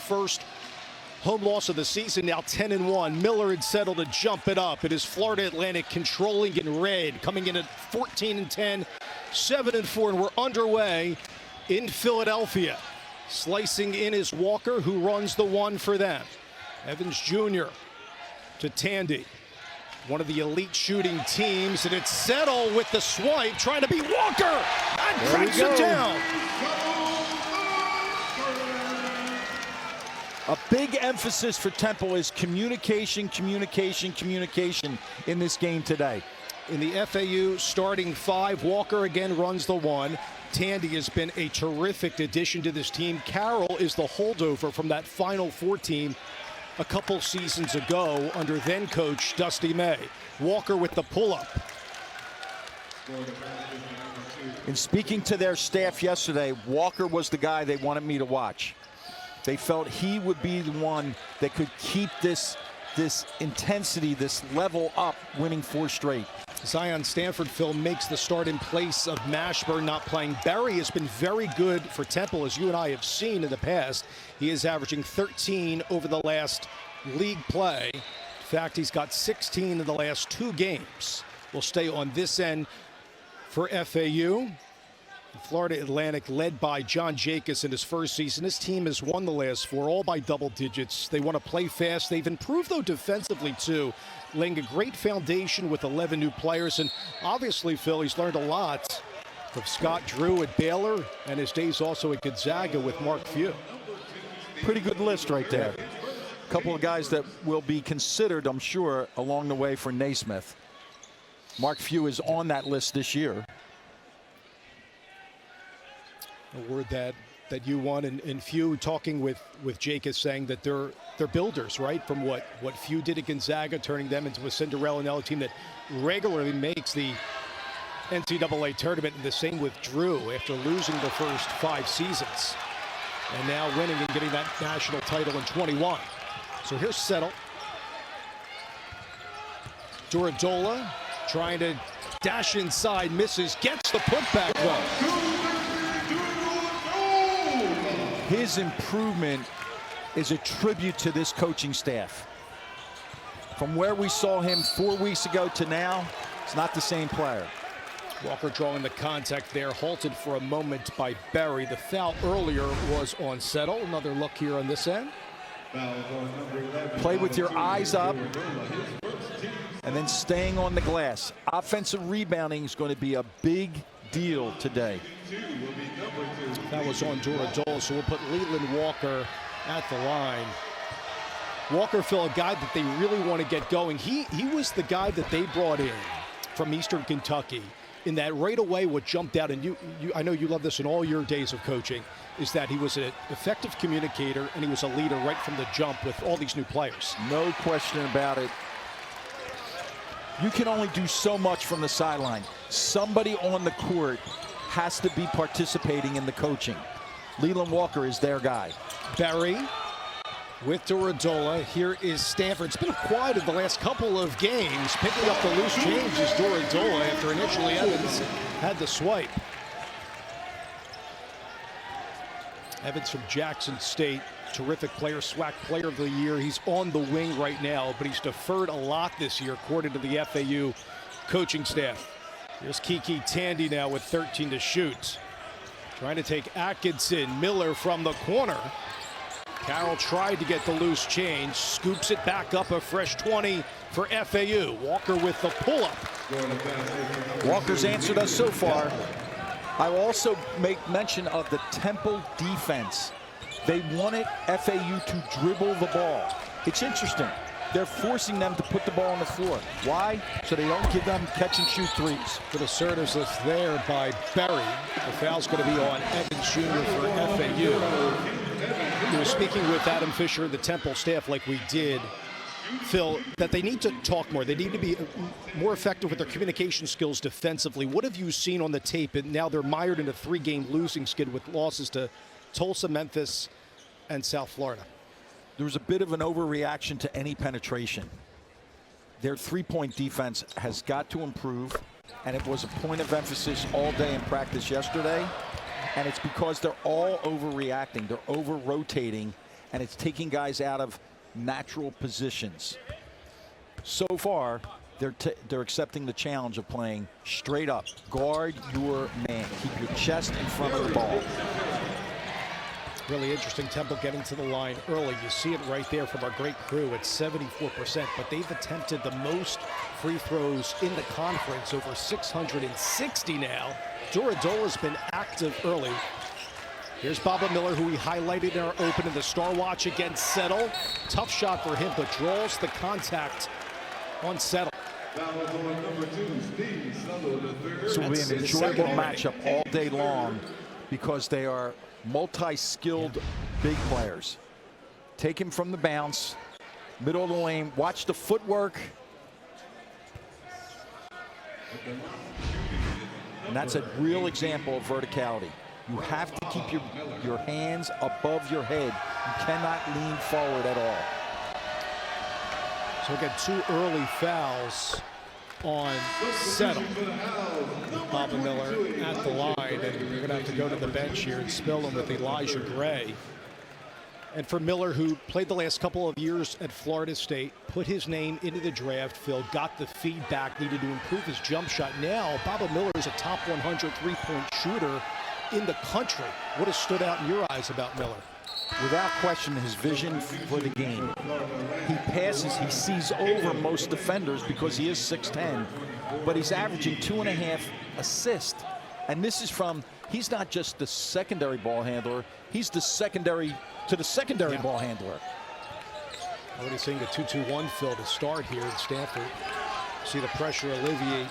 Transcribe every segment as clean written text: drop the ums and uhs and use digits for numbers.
first home loss of the season, now 10-1. Miller had settled to jump it up. It is Florida Atlantic controlling in red, coming in at 14-10, 7-4, and we're underway in Philadelphia. Slicing in is Walker, who runs the one for them. Evans Jr. to Tandy, one of the elite shooting teams, and it's Settle with the swipe, trying to beat Walker, and cracks it down. A big emphasis for Temple is communication, communication, communication in this game today. In the FAU starting five, Walker again runs the one. Tandy has been a terrific addition to this team. Carroll is the holdover from that Final Four team a couple seasons ago under then coach Dusty May. Walker with the pull-up. In speaking to their staff yesterday, Walker was the guy they wanted me to watch. They felt he would be the one that could keep this intensity, this level up, winning 4 straight. Zion Stanford, Phil, makes the start in place of Mashburn not playing. Barry has been very good for Temple, as you and I have seen in the past. He is averaging 13 over the last league play. In fact, he's got 16 in the last 2 games. We'll stay on this end for FAU. Florida Atlantic, led by John Jacobs in his first season. His team has won the last 4, all by double digits. They want to play fast. They've improved, though, defensively, too, laying a great foundation with 11 new players. And obviously, Phil, he's learned a lot from Scott Drew at Baylor and his days also at Gonzaga with Mark Few. Pretty good list right there. A couple of guys that will be considered, I'm sure, along the way for Naismith. Mark Few is on that list this year. A word that you won, and Few talking with Jacobs, saying that they're builders, right? From what Few did at Gonzaga, turning them into a Cinderella team that regularly makes the NCAA tournament, and the same with Drew after losing the first 5 seasons, and now winning and getting that national title in 21. So here's Settle. Duradola trying to dash inside, misses, gets the putback though. His improvement is a tribute to this coaching staff. From where we saw him 4 weeks ago to now, it's not the same player. Walker drawing the contact there, halted for a moment by Barry. The foul earlier was on Settle. Another look here on this end. Play with your eyes up and then staying on the glass. Offensive rebounding is going to be a big deal today. That was on Duradola, so we'll put Leland Walker at the line. Walker, Phil, a guy that they really want to get going. He was the guy that they brought in from Eastern Kentucky. In that right away, what jumped out, and I know you love this in all your days of coaching, is that he was an effective communicator and he was a leader right from the jump with all these new players. No question about it. You can only do so much from the sideline. Somebody on the court has to be participating in the coaching. Leland Walker is their guy. Barry with Duradola. Here is Stanford. It's been quiet in the last couple of games. Picking up the loose change is Duradola after initially Evans had the swipe. Evans from Jackson State, terrific player, SWAC Player of the Year. He's on the wing right now, but he's deferred a lot this year, according to the FAU coaching staff. Here's Kiki Tandy now with 13 to shoot. Trying to take Atkinson. Miller from the corner. Carroll tried to get the loose change, scoops it back up, a fresh 20 for FAU. Walker with the pull-up. Walker's answered us so far. I will also make mention of the Temple defense. They wanted FAU to dribble the ball. It's interesting. They're forcing them to put the ball on the floor. Why? So they don't give them catch-and-shoot threes. Good assertiveness there by Barry. The foul's going to be on Evans Jr. for FAU. We were speaking with Adam Fisher, the Temple staff, like we did, Phil, that they need to talk more. They need to be more effective with their communication skills defensively. What have you seen on the tape? And now they're mired in a 3-game losing skid with losses to Tulsa, Memphis, and South Florida. There was a bit of an overreaction to any penetration. Their three-point defense has got to improve, and it was a point of emphasis all day in practice yesterday. And it's because they're all overreacting. They're over-rotating, and it's taking guys out of natural positions. So far, they're accepting the challenge of playing straight up. Guard your man. Keep your chest in front of the ball. Really interesting. Temple getting to the line early. You see it right there from our great crew at 74%, but they've attempted the most free throws in the conference, over 660 now. Duradola's been active early. Here's Baba Miller, who we highlighted in our open in the Star Watch against Settle. Tough shot for him, but draws the contact on Settle. This will be an enjoyable matchup all day long because they are multi-skilled big players. Take him from the bounce, middle of the lane, watch the footwork. And that's a real example of verticality. You have to keep your hands above your head. You cannot lean forward at all. So again, 2 early fouls on Settle. Baba Miller at the line, and you're going to have to go to the bench here and spill him with Elijah Gray. And for Miller, who played the last couple of years at Florida State, put his name into the draft, Phil, got the feedback, needed to improve his jump shot. Now, Baba Miller is a top 100 three-point shooter in the country. What has stood out in your eyes about Miller? Without question, his vision for the game. He passes, he sees over most defenders because he is 6'10", but he's averaging 2.5 assists. And this is from, he's not just the secondary ball handler, he's the secondary to the secondary ball handler. Already seeing a 2-2-1 Phil to start here in Stanford. See the pressure alleviate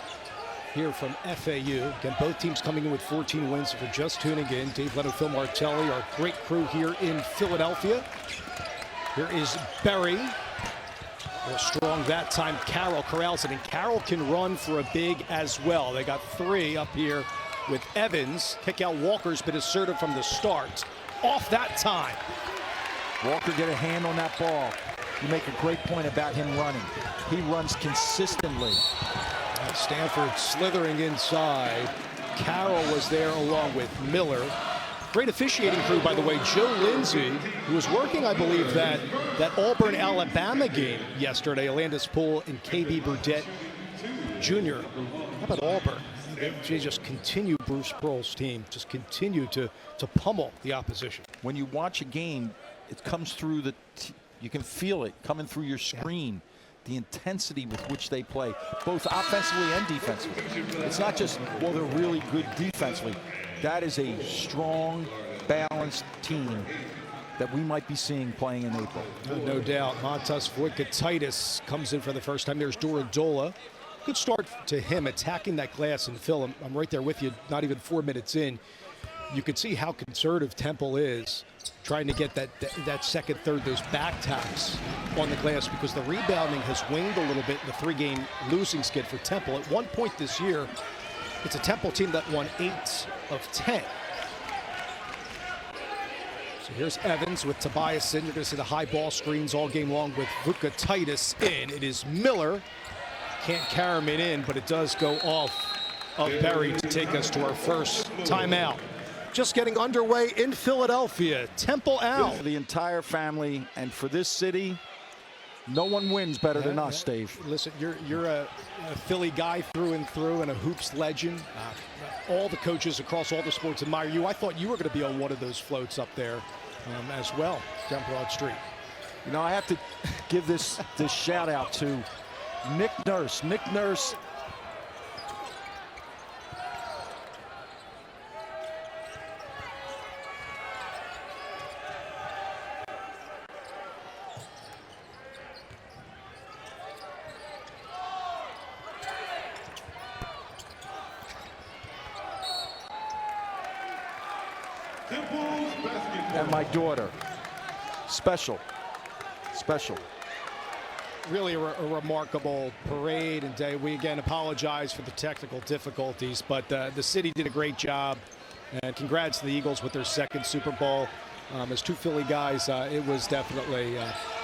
here from FAU. Again, both teams coming in with 14 wins. If you're just tuning in, Dave Leonard, Phil Martelli, our great crew here in Philadelphia. Here is Berry. Real strong that time. Carroll corrals it, and Carroll can run for a big as well. They got 3 up here with Evans. Kick out Walker's been assertive from the start. Off that time. Walker get a hand on that ball. You make a great point about him running. He runs consistently. Stanford slithering inside. Carroll was there along with Miller. Great officiating crew, by the way. Joe Lindsay, who was working, I believe, that Auburn, Alabama game yesterday. Alandis Poole and KB Burdett Jr. How about Auburn? They just continue, Bruce Pearl's team, just continue to pummel the opposition. When you watch a game, it comes through you can feel it coming through your screen. The intensity with which they play, both offensively and defensively. It's not just, well, they're really good defensively. That is a strong, balanced team that we might be seeing playing in April. No doubt. Montas Voitkaitis comes in for the first time. There's Duradola. Good start to him attacking that glass. And Phil, I'm right there with you, not even 4 minutes in. You can see how conservative Temple is trying to get that second, third, those back taps on the glass, because the rebounding has waned a little bit in the 3-game losing skid for Temple. At one point this year, it's a Temple team that won 8 of 10. So here's Evans with Tobias in. You're going to see the high ball screens all game long with Voitkaitis in. It is Miller. Can't carry it in, but it does go off of Berry to take us to our first timeout. Just getting underway in Philadelphia. Temple out. For the entire family and for this city, no one wins better than us, Dave. Listen, you're a Philly guy through and through and a hoops legend. All the coaches across all the sports admire you. I thought you were going to be on one of those floats up there as well down Broad Street. You know, I have to give this shout out to Nick Nurse. Nick Nurse. And my daughter. Special. Really a remarkable parade and day. We again apologize for the technical difficulties, but the city did a great job. And congrats to the Eagles with their second Super Bowl. As 2 Philly guys, it was definitely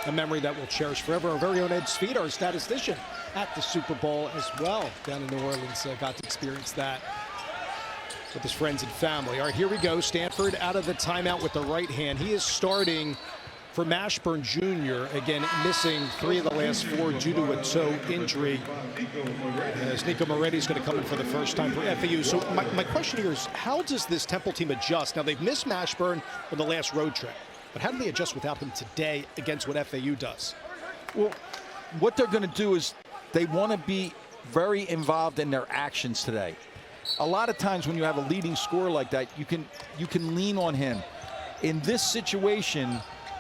a memory that we'll cherish forever. Our very own Ed Speed, our statistician at the Super Bowl as well down in New Orleans, got to experience that with his friends and family. All right, here we go. Stanford out of the timeout with the right hand. He is starting for Mashburn Jr., again, missing 3 of the last 4 due to a toe injury, as Nico Moretti is going to come in for the first time for FAU. So my question here is, how does this Temple team adjust? Now, they've missed Mashburn on the last road trip, but how do they adjust without him today against what FAU does? Well, what they're going to do is they want to be very involved in their actions today. A lot of times when you have a leading scorer like that, you can lean on him. In this situation,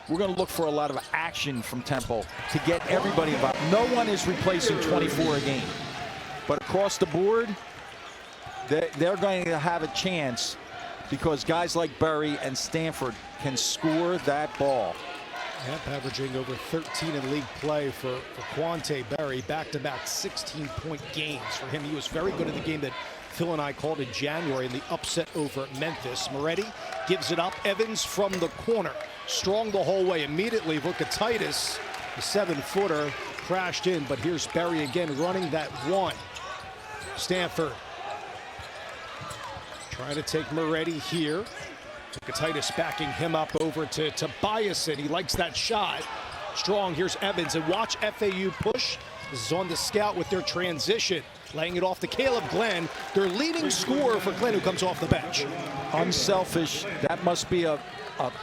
we're going to look for a lot of action from Temple to get everybody involved. No one is replacing 24 a game. But across the board, they're going to have a chance because guys like Berry and Stanford can score that ball. Yep, averaging over 13 in league play for Quante Berry. Back-to-back 16-point games for him. He was very good in the game that Phil and I called in January in the upset over Memphis. Moretti gives it up. Evans from the corner. Strong the whole way. Immediately, Vukatitis, the 7-footer, crashed in. But here's Berry again running that one. Stanford trying to take Moretti here. Vukatitis backing him up over to Tobiasen. He likes that shot. Strong, here's Evans. And watch FAU push. This is on the scout with their transition. Laying it off to Caleb Glenn, their leading scorer for Glenn, who comes off the bench. Unselfish. That must be a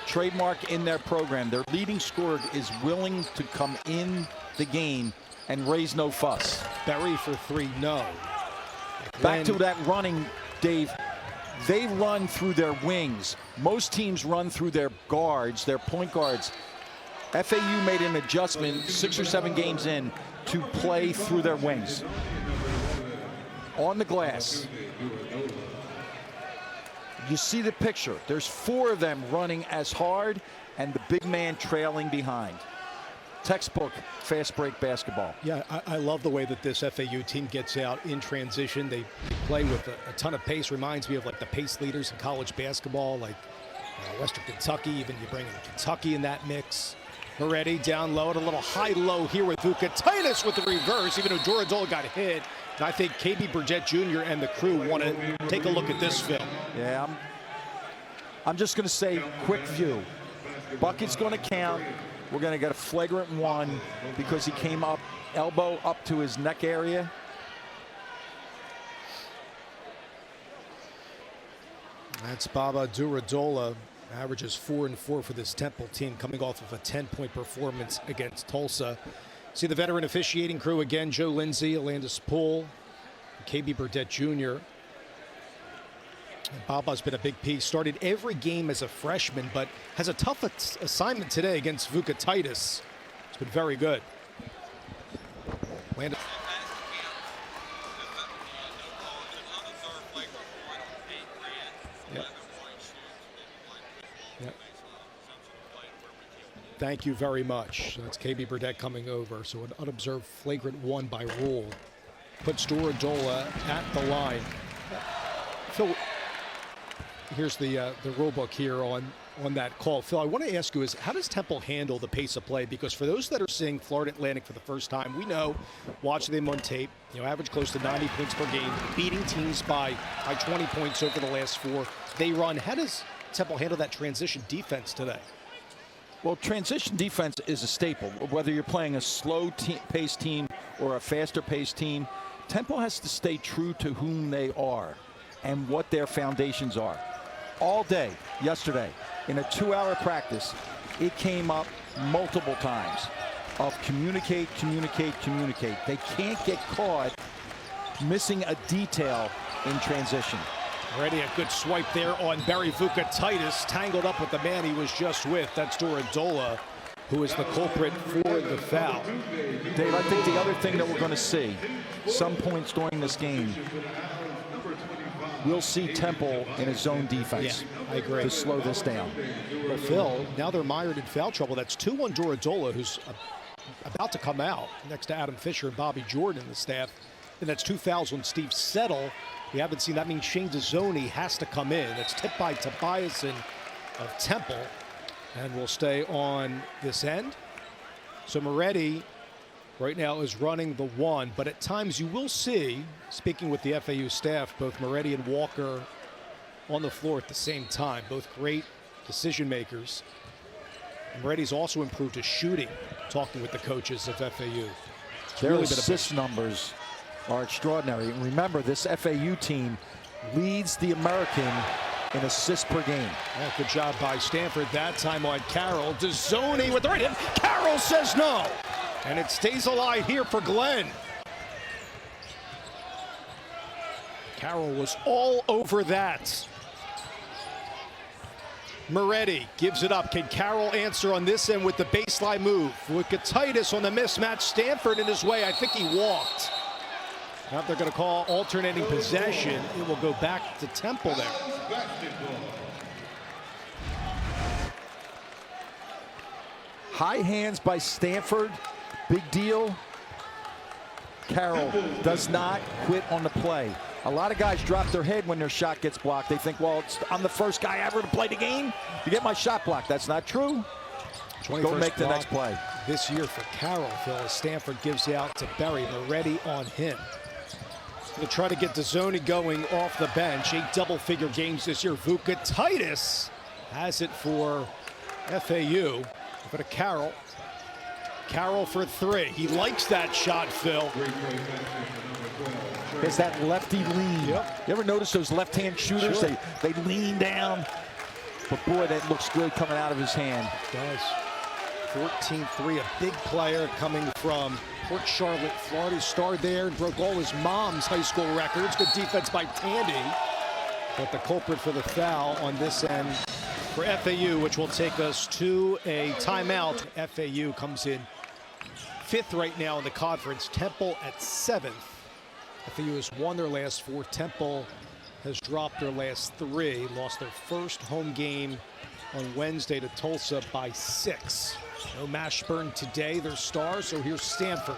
trademark in their program. Their leading scorer is willing to come in the game and raise no fuss. Berry for 3, no. Back to that running, Dave. They run through their wings. Most teams run through their guards, their point guards. FAU made an adjustment 6 or 7 games in to play through their wings. On the glass. You see the picture. There's 4 of them running as hard and the big man trailing behind. Textbook fast break basketball. Yeah, I love the way that this FAU team gets out in transition. They play with a ton of pace. Reminds me of like the pace leaders in college basketball, like Western Kentucky. Even you bring in Kentucky in that mix. Moretti down low at a little high-low here with Vukatitis with the reverse, even though Duradola got hit. And I think KB Burdett Jr. and the crew want to take a look at this film. Yeah, I'm just going to say quick view. Bucket's going to count. We're going to get a flagrant 1 because he came up, elbow up to his neck area. That's Baba Duradola. Averages 4 and 4 for this Temple team, coming off of a 10-point performance against Tulsa. See the veteran officiating crew again: Joe Lindsay, Alandis Poole, KB Burdett Jr. And Baba's been a big piece. Started every game as a freshman, but has a tough assignment today against Vukatitis. It's been very good. Landis. Thank you very much. That's KB Burdett coming over. So an unobserved flagrant 1 by rule. Puts Duradola at the line. Phil, here's the rule book here on that call. Phil, I want to ask you is, how does Temple handle the pace of play? Because for those that are seeing Florida Atlantic for the first time, we know, watching them on tape, average close to 90 points per game, beating teams by 20 points over the last 4 they run. How does Temple handle that transition defense today? Well, transition defense is a staple. Whether you're playing a slow-paced team or a faster-paced team, Temple has to stay true to whom they are and what their foundations are. All day, yesterday, in a 2-hour practice, it came up multiple times of communicate, communicate, communicate. They can't get caught missing a detail in transition. Already a good swipe there on Berry. Vukatitis tangled up with the man he was just with. That's Duradola, who is the culprit for the foul. Dave, I think the other thing that we're going to see, some points during this game, we'll see Temple in a zone defense. Yeah, I agree. To slow this down. Well, Phil, now they're mired in foul trouble. That's 2 on Duradola, who's about to come out next to Adam Fisher and Bobby Jordan in the staff. And that's 2 fouls on Steve Settle. We haven't seen that. Means Shane Dezzoni has to come in. It's tipped by Tobiasen of Temple, and will stay on this end. So Moretti right now is running the 1, but at times you will see, speaking with the FAU staff, both Moretti and Walker on the floor at the same time. Both great decision makers. Moretti's also improved his shooting, talking with the coaches of FAU. Their assist numbers are extraordinary. And remember, this FAU team leads the American in assists per game. Yeah, good job by Stanford that time on Carroll. Dezzoni with the right hand. Carroll says no. And it stays alive here for Glenn. Carroll was all over that. Moretti gives it up. Can Carroll answer on this end with the baseline move? With Titus on the mismatch. Stanford in his way. I think he walked. Now they're going to call alternating possession. It will go back to Temple there. High hands by Stanford. Big deal. Carroll does not quit on the play. A lot of guys drop their head when their shot gets blocked. They think, well, I'm the first guy ever to play the game to get my shot blocked. That's not true. Go make the next play. This year for Carroll, Phil, as Stanford gives out to Berry. Moretti on him. Going to try to get Dezzoni going off the bench. 8 double-figure games this year. Titus has it for FAU. For Carroll. Carroll for 3. He likes that shot, Phil. There's that lefty lean. Yep. You ever notice those left-hand shooters? Sure. They lean down. But boy, that looks good coming out of his hand. It does. 14-3, a big player coming from Port Charlotte, Florida. Starred there and broke all his mom's high school records. Good defense by Tandy. But the culprit for the foul on this end for FAU, which will take us to a timeout. FAU comes in 5th right now in the conference. Temple at 7th. FAU has won their last 4. Temple has dropped their last 3. Lost their first home game on Wednesday to Tulsa by 6. No Mashburn today, their star, so here's Stanford.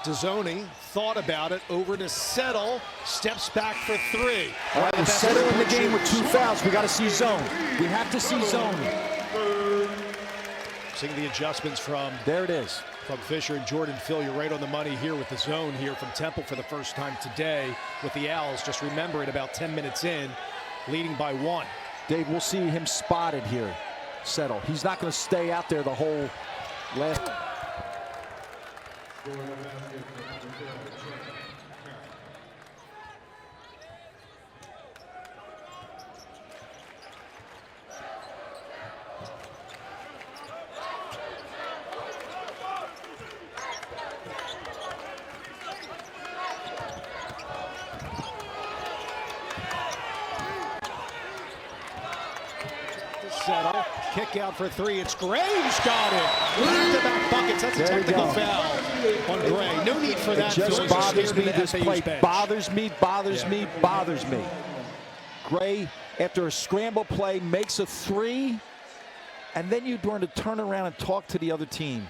Dezzoni thought about it, over to Settle, steps back for 3. All right, we're Settle in the game with 2 fouls. We got to see zone. We have to see zone. Seeing the adjustments from there it is from Fisher and Jordan. Phil, you're right on the money here with the zone here from Temple for the first time today with the Owls. Just remember it, about 10 minutes in, leading by 1. Dave, we'll see him spotted here. Settle. He's not going to stay out there the whole last. Settle, kick out for 3. It's Gray who's got it. Back-to-back buckets. That's a technical foul on Gray. No need for that. It just bothers me. This play bothers me. Gray, after a scramble play, makes a 3, and then you're going to turn around and talk to the other team.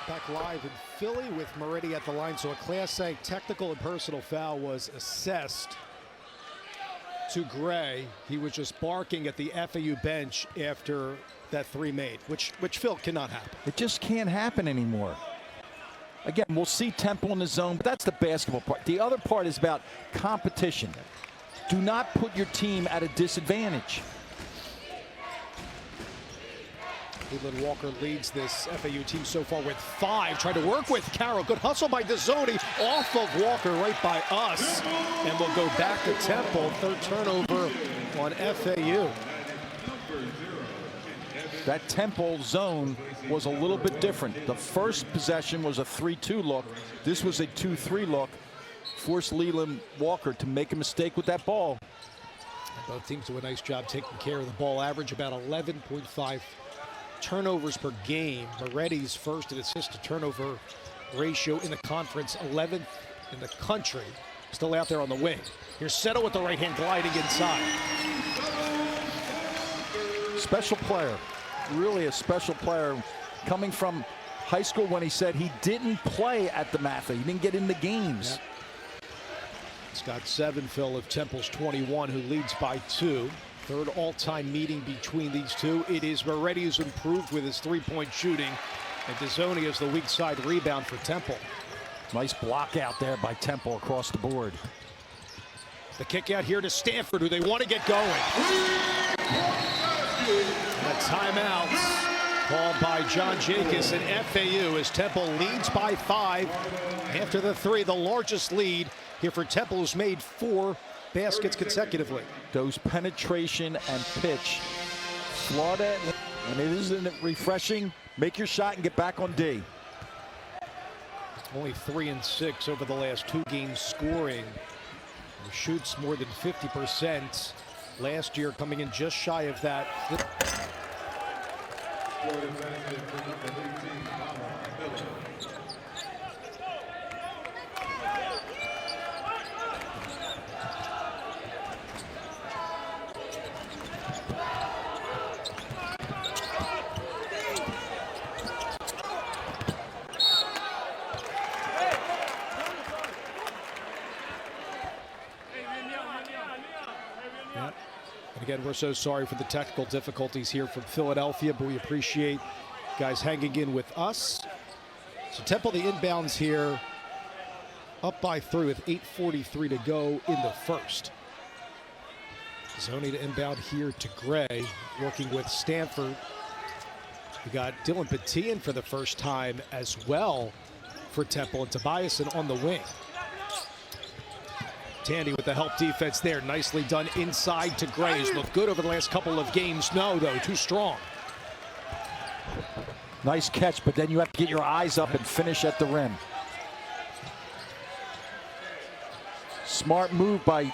Back live in Philly with Moretti at the line. So a Class A technical and personal foul was assessed to Gray. He was just barking at the FAU bench after that 3 made, which Phil cannot happen. It just can't happen anymore. Again, we'll see Temple in the zone, but that's the basketball part. The other part is about competition. Do not put your team at a disadvantage. Cleveland Walker leads this FAU team so far with 5. Trying to work with Carroll. Good hustle by Dezzoni. Off of Walker, right by us. And we'll go back to Temple. 3rd turnover on FAU. That Temple zone was a little bit different. The first possession was a 3-2 look. This was a 2-3 look. Forced Leland Walker to make a mistake with that ball. Both teams do a nice job taking care of the ball. Average about 11.5 turnovers per game. Moretti's first in assist to turnover ratio in the conference, 11th in the country. Still out there on the wing. Here's Settle with the right hand gliding inside. Special player, really a special player, coming from high school when he said he didn't play at the Matha. He didn't get in the games. Yep. It's got 7, Phil, of Temple's 21, who leads by 2. 3rd all-time meeting between these two. It is Moretti who's improved with his 3-point shooting, and Dezzoni is the weak side rebound for Temple. Nice block out there by Temple across the board. The kick out here to Stanford, who they want to get going. And a timeout called by John Jacobs and FAU as Temple leads by 5 after the 3, the largest lead here for Temple, who's made 4 baskets consecutively. Those penetration and pitch. Florida, and it isn't refreshing. Make your shot and get back on D. Only 3 and 6 over the last 2 games scoring. He shoots more than 50%. Last year coming in just shy of that. And again, we're so sorry for the technical difficulties here from Philadelphia, but we appreciate guys hanging in with us. So Temple, the inbounds here, up by 3 with 8:43 to go in the first. Zoni to inbound here to Gray, working with Stanford. We got Dylan Petit in for the first time as well for Temple, and Tobiasen on the wing. Tandy with the help defense there. Nicely done inside to Gray. He's looked good over the last couple of games. No, though, too strong. Nice catch, but then you have to get your eyes up and finish at the rim. Smart move by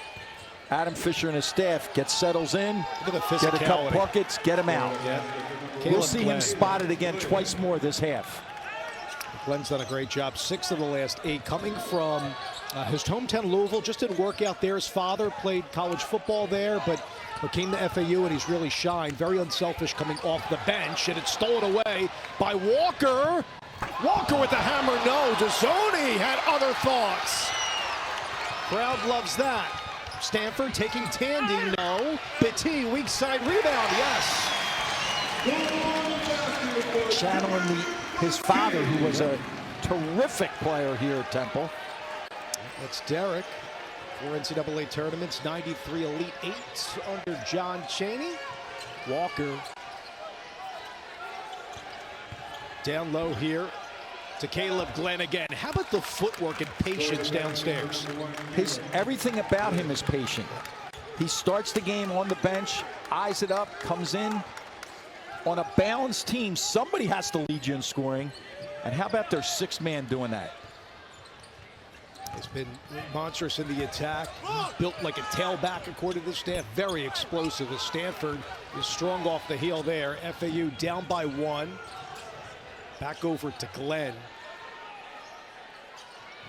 Adam Fisher and his staff. Settles in, Look at the get a couple buckets, get him out. Yeah. We'll see him spotted again twice more this half. Glenn's done a great job. 6 of the last 8 coming from his hometown Louisville. Just didn't work out there. His father played college football there, but came to FAU and he's really shined. Very unselfish coming off the bench, and it's stolen away by Walker. Walker with the hammer, no. Dezzoni had other thoughts. Crowd loves that. Stanford taking Tandy, no. Petit, weak side rebound, yes. Channeling his father, who was a terrific player here at Temple. That's Derek. 4 NCAA tournaments, 93 Elite 8 under John Chaney. Walker down low here to Caleb Glenn again. How about the footwork and patience downstairs? Everything about him is patient. He starts the game on the bench, eyes it up, comes in. On a balanced team, somebody has to lead you in scoring. And how about their 6th man doing that? He's been monstrous in the attack. Built like a tailback according to the staff. Very explosive as Stanford is strong off the heel there. FAU down by 1. Back over to Glenn.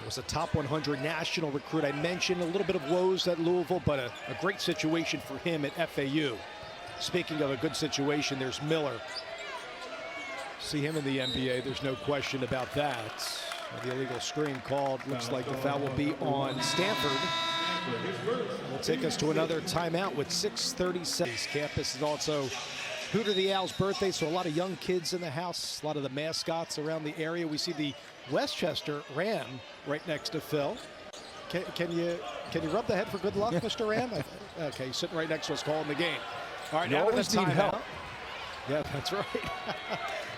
It was a top 100 national recruit. I mentioned a little bit of woes at Louisville, but a great situation for him at FAU. Speaking of a good situation, there's Miller. See him in the NBA, there's no question about that. The illegal screen called. Looks like the foul will be on Stanford. Will take us to another timeout with 6:37. Campus is also Hooter the Owl's birthday, so a lot of young kids in the house, a lot of the mascots around the area. We see the Westchester Ram right next to Phil. Can you rub the head for good luck, Mr. Ram? Okay, sitting right next to us calling the game. All right, now it's timeout. Yeah, that's right.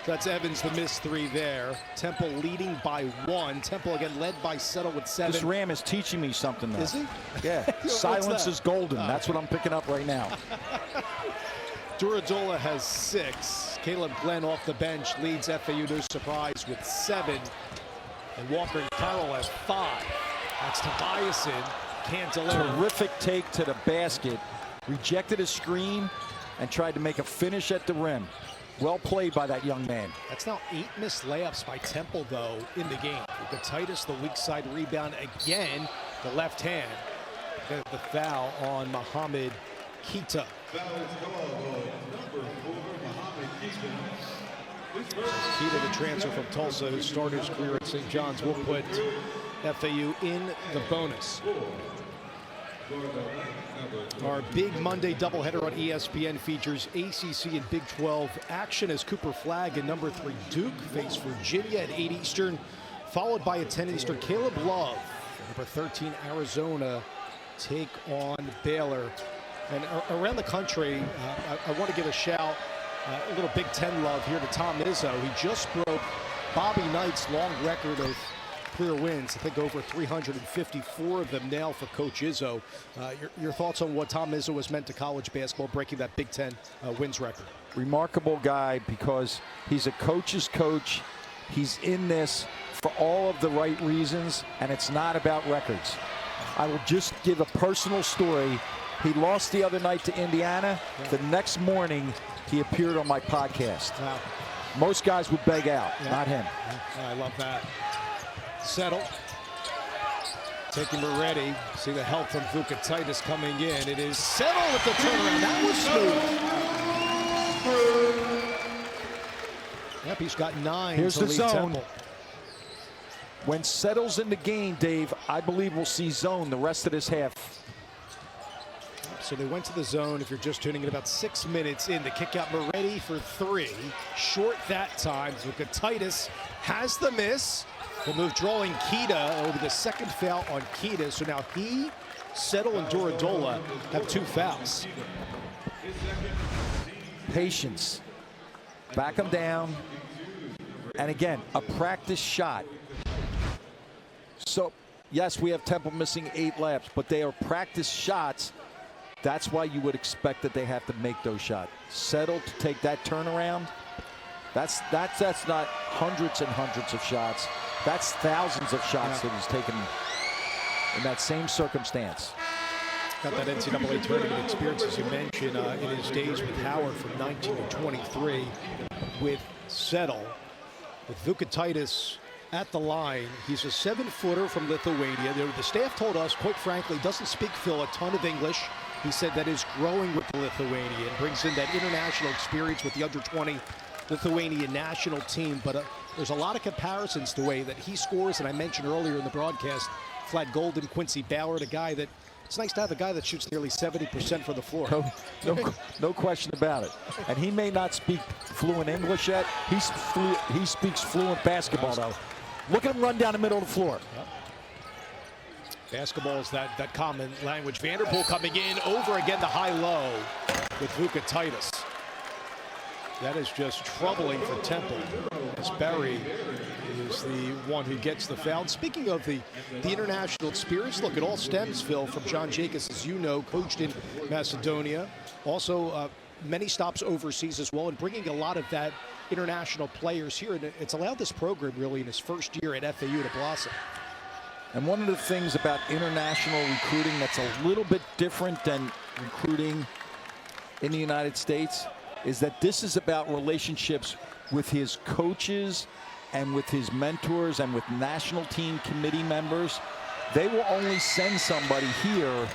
That's Evans, the missed 3 there. Temple leading by 1. Temple again led by Settle with 7. This Ram is teaching me something, though. Is he? Yeah. Silence is golden. That's what I'm picking up right now. Duradola has 6. Caleb Glenn off the bench leads FAU, no surprise, with 7. And Walker and Carroll have 5. That's Tobiasen. Can't deliver. Terrific take to the basket. Rejected a screen and tried to make a finish at the rim. Well played by that young man. That's now 8 missed layups by Temple, though, in the game. The Titus, the weak side rebound again, the left hand. The foul on Mohamed Keita. Keita, the transfer from Tulsa, who started his career at St. John's, will put FAU in the bonus. Our big Monday doubleheader on ESPN features ACC and Big 12 action as Cooper Flagg and number 3 Duke face Virginia at 8 Eastern, followed by at 10 Eastern Caleb Love, number 13 Arizona, take on Baylor. And around the country, I want to give a shout, a little Big Ten love here to Tom Izzo. He just broke Bobby Knight's long record of career wins. I think over 354 of them now for Coach Izzo. Your thoughts on what Tom Izzo has meant to college basketball, breaking that Big Ten wins record? Remarkable guy, because he's a coach's coach. He's in this for all of the right reasons, and it's not about records. I will just give a personal story. He lost the other night to Indiana. Yeah. The next morning, he appeared on my podcast. Wow. Most guys would beg out, not him. Yeah, I love that. Settle. Taking Moretti. See the help from Vukatitis coming in. It is Settle with the turnaround. That was smooth. Yep, he's got 9 Here's to the lead zone. Temple. When Settle's in the game, Dave, I believe we'll see zone the rest of this half. So they went to the zone. If you're just tuning in, about 6 minutes in, the kick out Moretti for 3. Short that time. Vukatitis has the miss. The move drawing Kita over the second foul on Kita. So now he, Settle, and Duradola have 2 fouls. Patience. Back him down. And again, a practice shot. So, yes, we have Temple missing 8 laps, but they are practice shots. That's why you would expect that they have to make those shots. Settle to take that turnaround. That's not hundreds and hundreds of shots. That's thousands of shots that he's taken in that same circumstance. Got that NCAA tournament experience, as you mentioned, in his days with Howard from 19 to 23 with Settle. With Vukatitis at the line, he's a 7-footer from Lithuania. The staff told us, quite frankly, doesn't speak, Phil, a ton of English. He said that is growing with the Lithuanian, brings in that international experience with the under-20 Lithuanian national team. But there's a lot of comparisons to the way that he scores, and I mentioned earlier in the broadcast, Flat Golden, Quincy Ballard, a guy that, it's nice to have a guy that shoots nearly 70% from the floor. No question about it. And he may not speak fluent English yet. He speaks fluent basketball, though. Look at him run down the middle of the floor. Yep. Basketball is that common language. Vanderpool coming in over again, the high-low with Vukatitis. That is just troubling for Temple, as Barry is the one who gets the foul. And speaking of the international experience, look, it all stems, Phil, from John Jacobs, as you know, coached in Macedonia. Also, many stops overseas as well, and bringing a lot of that international players here. And it's allowed this program, really, in his first year at FAU to blossom. And one of the things about international recruiting that's a little bit different than recruiting in the United States is that this is about relationships with his coaches and with his mentors and with national team committee members. They will only send somebody here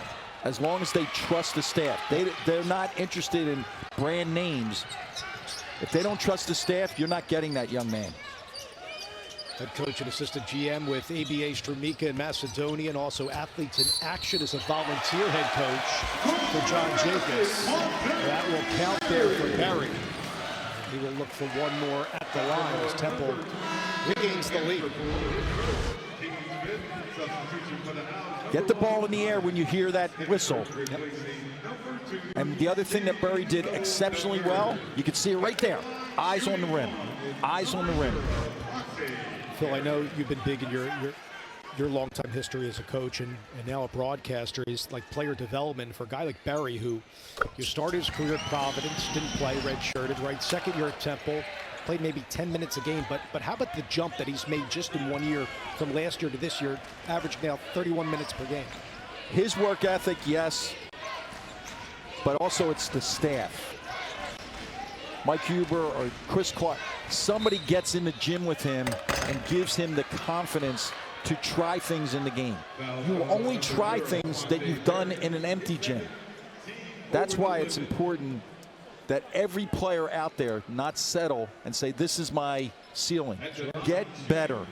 as long as they trust the staff. They're not interested in brand names. If they don't trust the staff, you're not getting that young man. Head coach and assistant GM with ABA Strumika in Macedonia, and also Athletes in Action as a volunteer head coach for John Jacobs. That will count there for Barry. He will look for one more at the line as Temple regains the lead. Get the ball in the air when you hear that whistle. Yep. And the other thing that Barry did exceptionally well, you can see it right there. Eyes on the rim. Eyes on the rim. Phil, I know you've been big in your long-time history as a coach and now a broadcaster, is like player development for a guy like Barry, who you started his career at Providence, didn't play, red-shirted, right? Second year at Temple, played maybe 10 minutes a game. But how about the jump that he's made just in 1 year from last year to this year, averaging now 31 minutes per game? His work ethic, yes, but also it's the staff. Mike Huber or Chris Clark, somebody gets in the gym with him and gives him the confidence to try things in the game. You only try things that you've done in an empty gym. That's why it's important that every player out there not settle and say, this is my ceiling. Get better.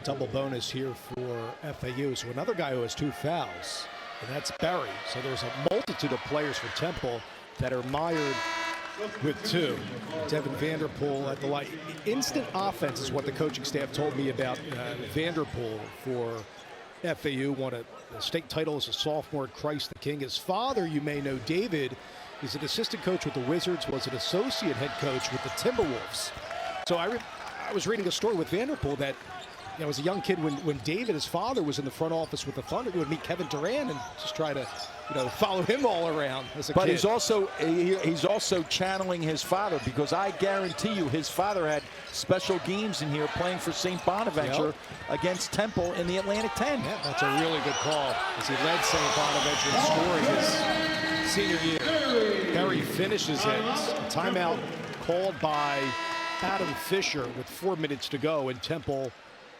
Double bonus here for FAU. So another guy who has 2 fouls, and that's Barry. So there's a multitude of players for Temple that are mired with 2. Devin Vanderpool at the line. Instant offense is what the coaching staff told me about Vanderpool for FAU, won a state title as a sophomore at Christ the King. His father, you may know, David, is an assistant coach with the Wizards, was an associate head coach with the Timberwolves. So I was reading a story with Vanderpool that, you know, as a young kid, when David, his father, was in the front office with the Thunder, he would meet Kevin Durant and just try to, you know, follow him all around as a kid. But he's also channeling his father, because I guarantee you his father had special games in here playing for St. Bonaventure against Temple in the Atlantic 10. Yeah, that's a really good call, as he led St. Bonaventure in scoring his senior year. Berry finishes it. A timeout called by Adam Fisher with 4 minutes to go, and Temple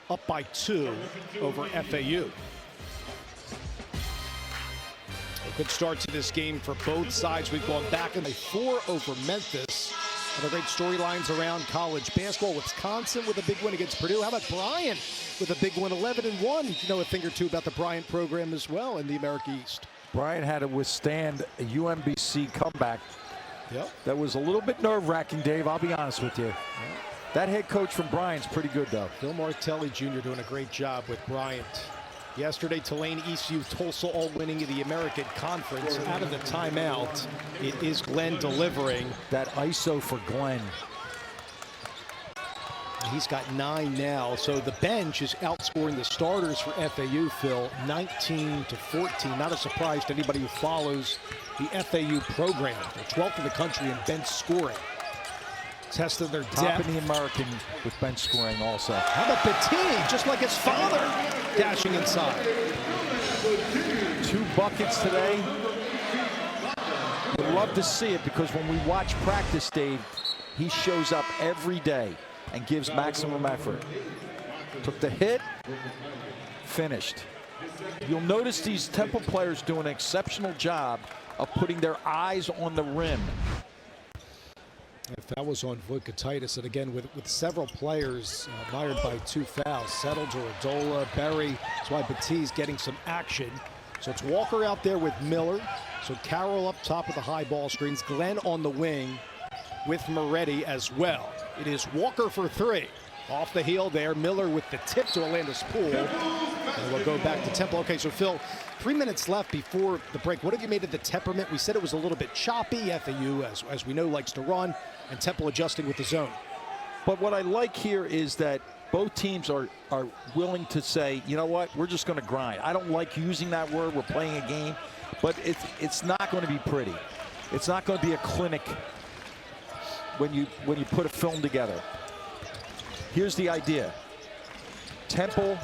up by 2 over FAU. A good start to this game for both sides. We've gone back in by 4 over Memphis. Other great storylines around college basketball. Wisconsin with a big win against Purdue. How about Bryant with a big win, 11-1? You know a thing or two about the Bryant program as well in the America East. Bryant had to withstand a UMBC comeback. Yep. That was a little bit nerve-wracking, Dave. I'll be honest with you. That head coach from Bryant's pretty good, though. Phil Martelli Jr. doing a great job with Bryant. Yesterday, Tulane, ECU, Tulsa all winning the American Conference. Out of the timeout, it is Glenn delivering. That ISO for Glenn. He's got 9 now, so the bench is outscoring the starters for FAU, Phil, 19-14. Not a surprise to anybody who follows the FAU program. They're 12th in the country in bench scoring. Test of their Top depth. in the American with bench scoring also. How about Petit, just like his father, dashing inside. 2 buckets today. Would love to see it, because when we watch practice, Dave, he shows up every day and gives maximum effort. Took the hit, finished. You'll notice these Temple players do an exceptional job of putting their eyes on the rim. That was on Vukatitis, and again with several players mired by 2 fouls. Settled, Iradola, Berry. That's why Petit's getting some action. So it's Walker out there with Miller. So Carroll up top with the high ball screens. Glenn on the wing with Moretti as well. It is Walker for 3. Off the heel there. Miller with the tip to Alandis Poole. And we'll go back to Temple. Okay, so Phil, 3 minutes left before the break. What have you made of the temperament? We said it was a little bit choppy. FAU, as we know, likes to run, and Temple adjusting with the zone. But what I like here is that both teams are willing to say, you know what, we're just going to grind. I don't like using that word. We're playing a game, but it's not going to be pretty. It's not going to be a clinic when you put a film together. Here's the idea. Temple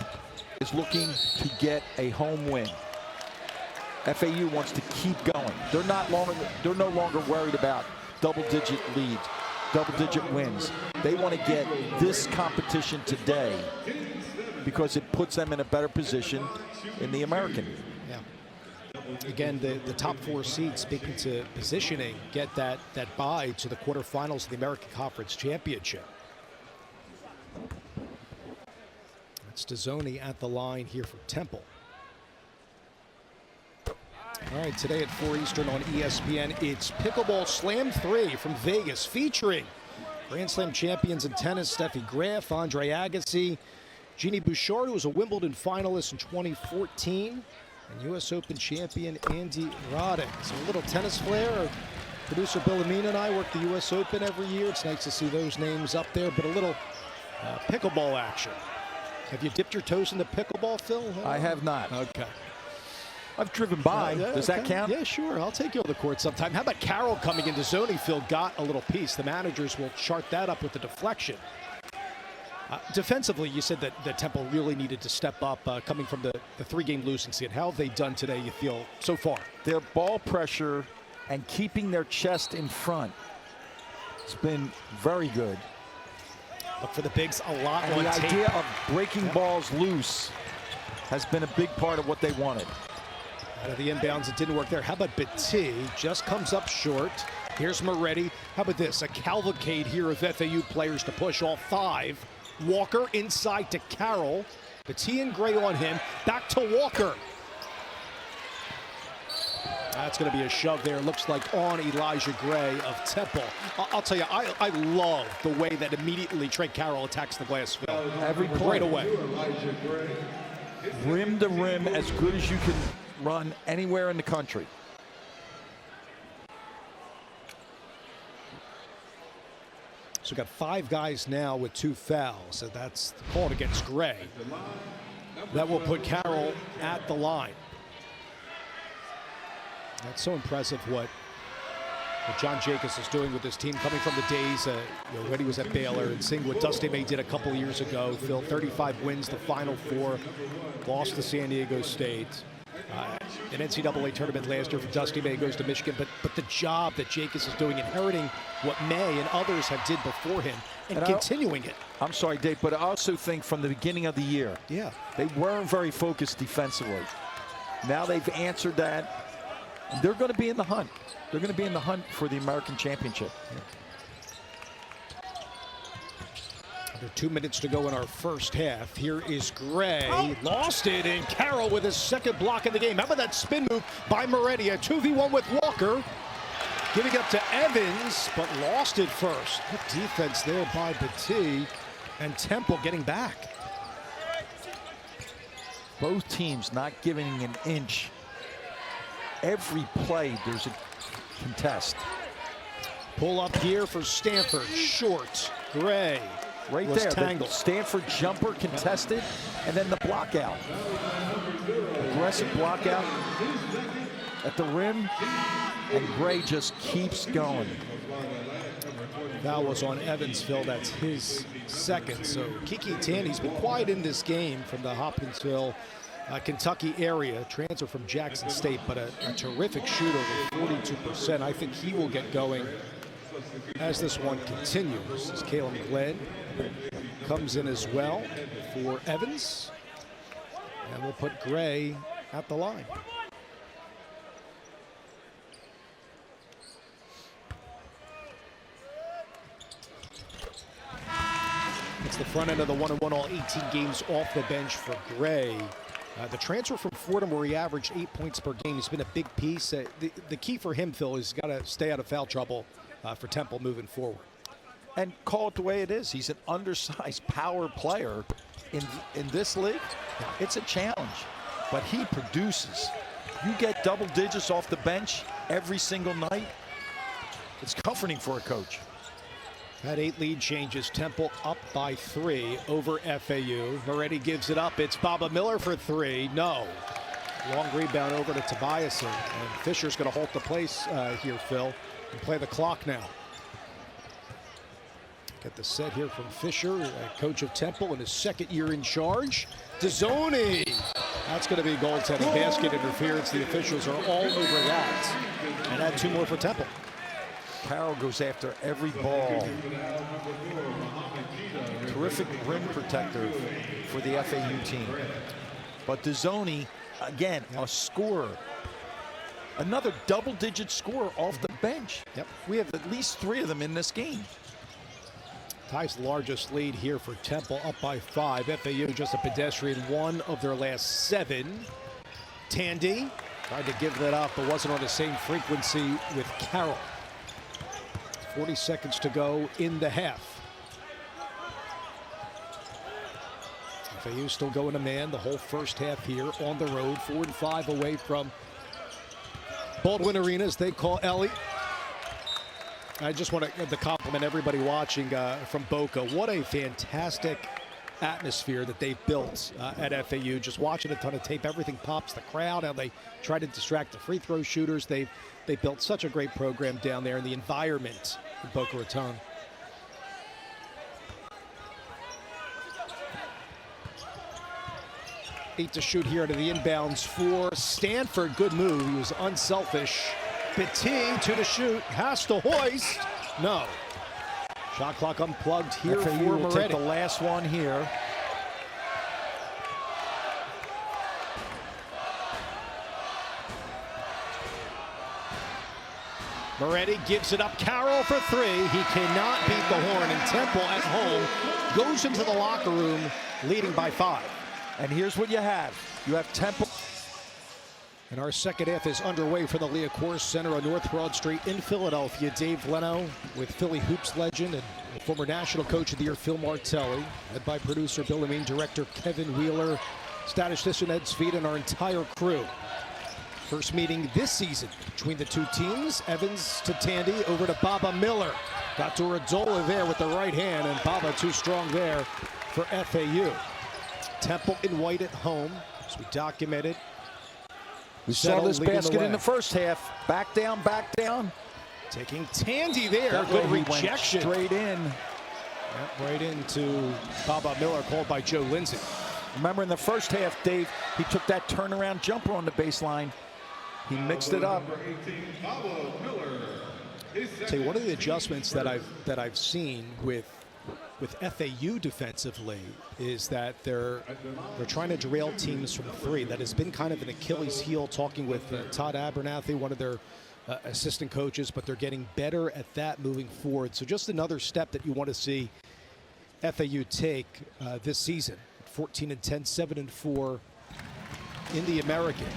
is looking to get a home win. FAU wants to keep going. They're no longer worried about double-digit leads, double-digit wins. They want to get this competition today because it puts them in a better position in the American. Yeah. Again, the top 4 seeds, speaking to positioning, get that bye to the quarterfinals of the American Conference Championship. It's Dezzoni at the line here for Temple. All right, today at 4 Eastern on ESPN, it's Pickleball Slam 3 from Vegas, featuring Grand Slam champions in tennis, Steffi Graf, Andre Agassi, Jeannie Bouchard, who was a Wimbledon finalist in 2014, and U.S. Open champion Andy Roddick. So a little tennis flair. Producer Bill Amin and I work the U.S. Open every year. It's nice to see those names up there, but a little pickleball action. Have you dipped your toes into pickleball, Phil? I have not. Okay. I've driven by. Does that count? Yeah, sure. I'll take you on the court sometime. How about Carroll coming into zone? Phil got a little piece. The managers will chart that up with the deflection. Defensively, you said that Temple really needed to step up coming from the 3-game losing skid. How have they done today, you feel, so far? Their ball pressure and keeping their chest in front has been very good. Look for the bigs a lot and on the tape. idea of breaking balls loose has been a big part of what they wanted. Out of the inbounds, it didn't work there. How about Petit? Just comes up short. Here's Moretti. How about this? A cavalcade here of FAU players to push all 5. Walker inside to Carroll. Petit and Gray on him. Back to Walker. That's going to be a shove there. Looks like on Elijah Gray of Temple. I'll tell you, I love the way that immediately Trey Carroll attacks the glass field. Every play. Right away. rim to rim as good as you can run anywhere in the country. So we've got 5 guys now with 2 fouls. So that's called against Gray. That will put Carroll at the line. That's so impressive what John Jacobs is doing with this team, coming from the days when he was at Baylor, and seeing what Dusty May did a couple years ago. Phil, 35 wins, the Final Four, lost to San Diego State. An NCAA tournament last year for Dusty May, goes to Michigan. But the job that Jacobs is doing, inheriting what May and others have did before him, and continuing it. I'm sorry, Dave, but I also think from the beginning of the year, they weren't very focused defensively. Now they've answered that. They're going to be in the hunt. They're going to be in the hunt for the American Championship. Under 2 minutes to go in our first half. Here is Gray. Lost it, and Carroll with his second block of the game. How about that spin move by Moretti? A 2v1 with Walker. Giving up to Evans, but lost it first. Good defense there by Petit. And Temple getting back. Both teams not giving an inch. Every play, there's a contest. Pull up here for Stanford. Short. Gray. Right there. Tangled. The Stanford jumper contested, and then the block out. Aggressive block out at the rim, and Gray just keeps going. Foul was on Evans, Phil. That's his second. So Kiki Tandy's been quiet in this game from the Hopkinsville, Kentucky area. Transfer from Jackson State, but a terrific shooter with 42%. I think he will get going as this one continues. As Caleb Glenn comes in as well for Evans. And we'll put Gray at the line. It's the front end of the 1-1, all 18 games off the bench for Gray. The transfer from Fordham, where he averaged 8 points per game, has been a big piece. The key for him, Phil, is he's got to stay out of foul trouble for Temple moving forward. And call it the way it is. He's an undersized power player in this league. It's a challenge, but he produces. You get double digits off the bench every single night. It's comforting for a coach. Had 8 lead changes. Temple up by 3 over FAU. Moretti gives it up. It's Baba Miller for 3. No. Long rebound over to Tobias, and Fisher's going to halt the place here, Phil, and play the clock now. Get the set here from Fisher, coach of Temple in his second year in charge. Dezzoni. That's going to be goaltending. Basket interference. The officials are all over that. And add 2 more for Temple. Carroll goes after every ball. Terrific rim protector for the FAU team. But Dezzoni, again, a scorer. Another double-digit scorer off the bench. Yep. We have at least 3 of them in this game. Ty's largest lead here for Temple, up by 5. FAU just a pedestrian 1 of their last 7. Tandy tried to give that up, but wasn't on the same frequency with Carroll. 40 seconds to go in the half. FAU still going to man the whole first half here on the road. 4 and 5 away from Baldwin Arena, as they call Ellie. I just want to compliment everybody watching from Boca. What a fantastic atmosphere that they've built at FAU. Just watching a ton of tape, everything pops. The crowd, how they try to distract the free throw shooters. They built such a great program down there, and the environment in Boca Raton. Eight to shoot here to the inbounds for Stanford. Good move. He was unselfish. Petit, 2 to shoot. Has to hoist. No. Shot clock unplugged here FAU for will Moretti. take the last one here. Moretti gives it up. Carroll for 3. He cannot beat the horn, and Temple at home goes into the locker room leading by 5. And here's what you have. You have Temple. And our second half is underway for the Leah Course Center on North Broad Street in Philadelphia. Dave Leno with Philly Hoops legend and former National Coach of the Year Phil Martelli, led by producer Bill Amin, director Kevin Wheeler, Statistician Ed Speed and our entire crew. First meeting this season between the two teams. Evans to Tandy, over to Baba Miller. Got to Radzola there with the right hand, and Baba too strong there for FAU. Temple in white at home, as we documented. We saw this basket in the first half. Back down, back down. Taking Tandy there. That Good way he rejection. went straight in. Yep, right into Baba Miller, called by Joe Lindsay. Remember in the first half, Dave, he took that turnaround jumper on the baseline. He mixed it up. Tell you, one of the adjustments that I've seen with FAU defensively is that they're trying to derail teams from three. That has been kind of an Achilles heel, talking with Todd Abernathy, one of their assistant coaches, but they're getting better at that moving forward. So just another step that you want to see FAU take this season. 14-10, 7-4 in the American.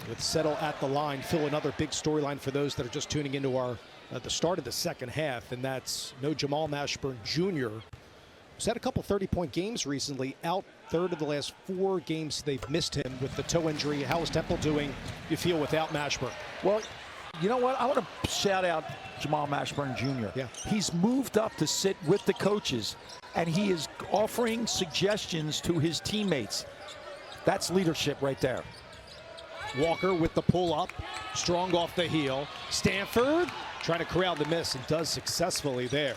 With Settle at the line. Phil, another big storyline for those that are just tuning into our the start of the second half, and that's no Jamal Mashburn Jr. He's had a couple 30-point games recently, out third of the last 4 games they've missed him with the toe injury. How is Temple doing, you feel, without Mashburn? Well, you know what? I want to shout out Jamal Mashburn Jr. Yeah. He's moved up to sit with the coaches, and he is offering suggestions to his teammates. That's leadership right there. Walker with the pull-up, strong off the heel. Stanford trying to corral the miss, and does successfully there.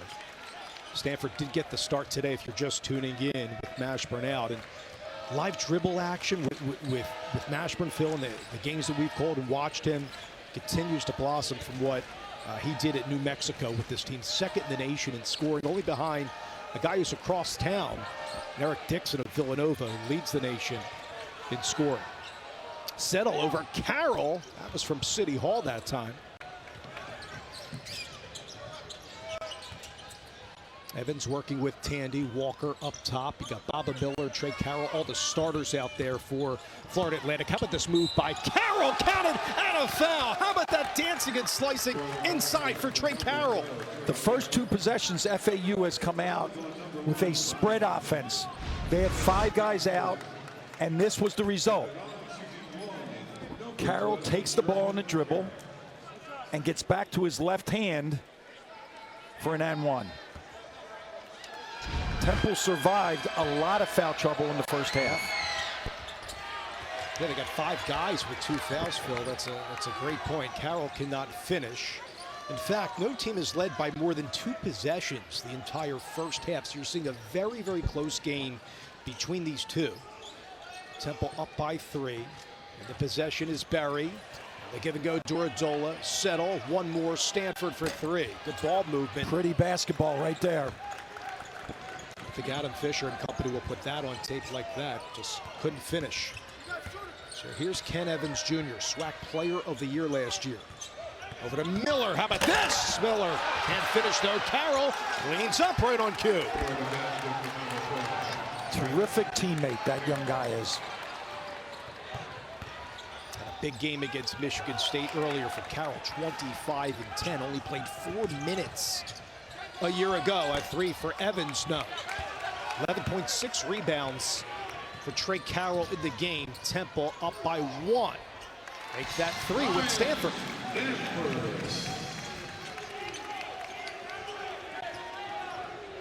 Stanford did get the start today, if you're just tuning in, with Mashburn out. And live dribble action with Mashburn, Phil, in the games that we've called and watched him, continues to blossom from what he did at New Mexico with this team. Second in the nation in scoring, only behind a guy who's across town, Eric Dixon of Villanova, who leads the nation in scoring. Settle over Carroll. That was from City Hall that time. Evans working with Tandy. Walker up top. You got Baba Miller, Trey Carroll, all the starters out there for Florida Atlantic. How about this move by Carroll? Counted and a foul. How about that dancing and slicing inside for Trey Carroll? The first 2 possessions, FAU has come out with a spread offense. They had 5 guys out, and this was the result. Carroll takes the ball on the dribble and gets back to his left hand for an and-one. Temple survived a lot of foul trouble in the first half. Yeah, they got 5 guys with 2 fouls, Phil. That's a great point. Carroll cannot finish. In fact, no team is led by more than 2 possessions the entire first half. So you're seeing a very, very close game between these two. Temple up by 3. And the possession is Berry. They give and go, Durazola, Settle, one more, Stanford for 3. Good ball movement. Pretty basketball right there. I think Adam Fisher and company will put that on tape like that. Just couldn't finish. So here's Ken Evans Jr., SWAC Player of the Year last year. Over to Miller. How about this? Miller can't finish though. Carroll cleans up right on cue. Terrific teammate that young guy is. Had a big game against Michigan State earlier for Carroll. 25-10. Only played 4 minutes a year ago. At 3 for Evans, no. 11.6 rebounds for Trey Carroll in the game. Temple up by 1. Make that 3 with Stanford.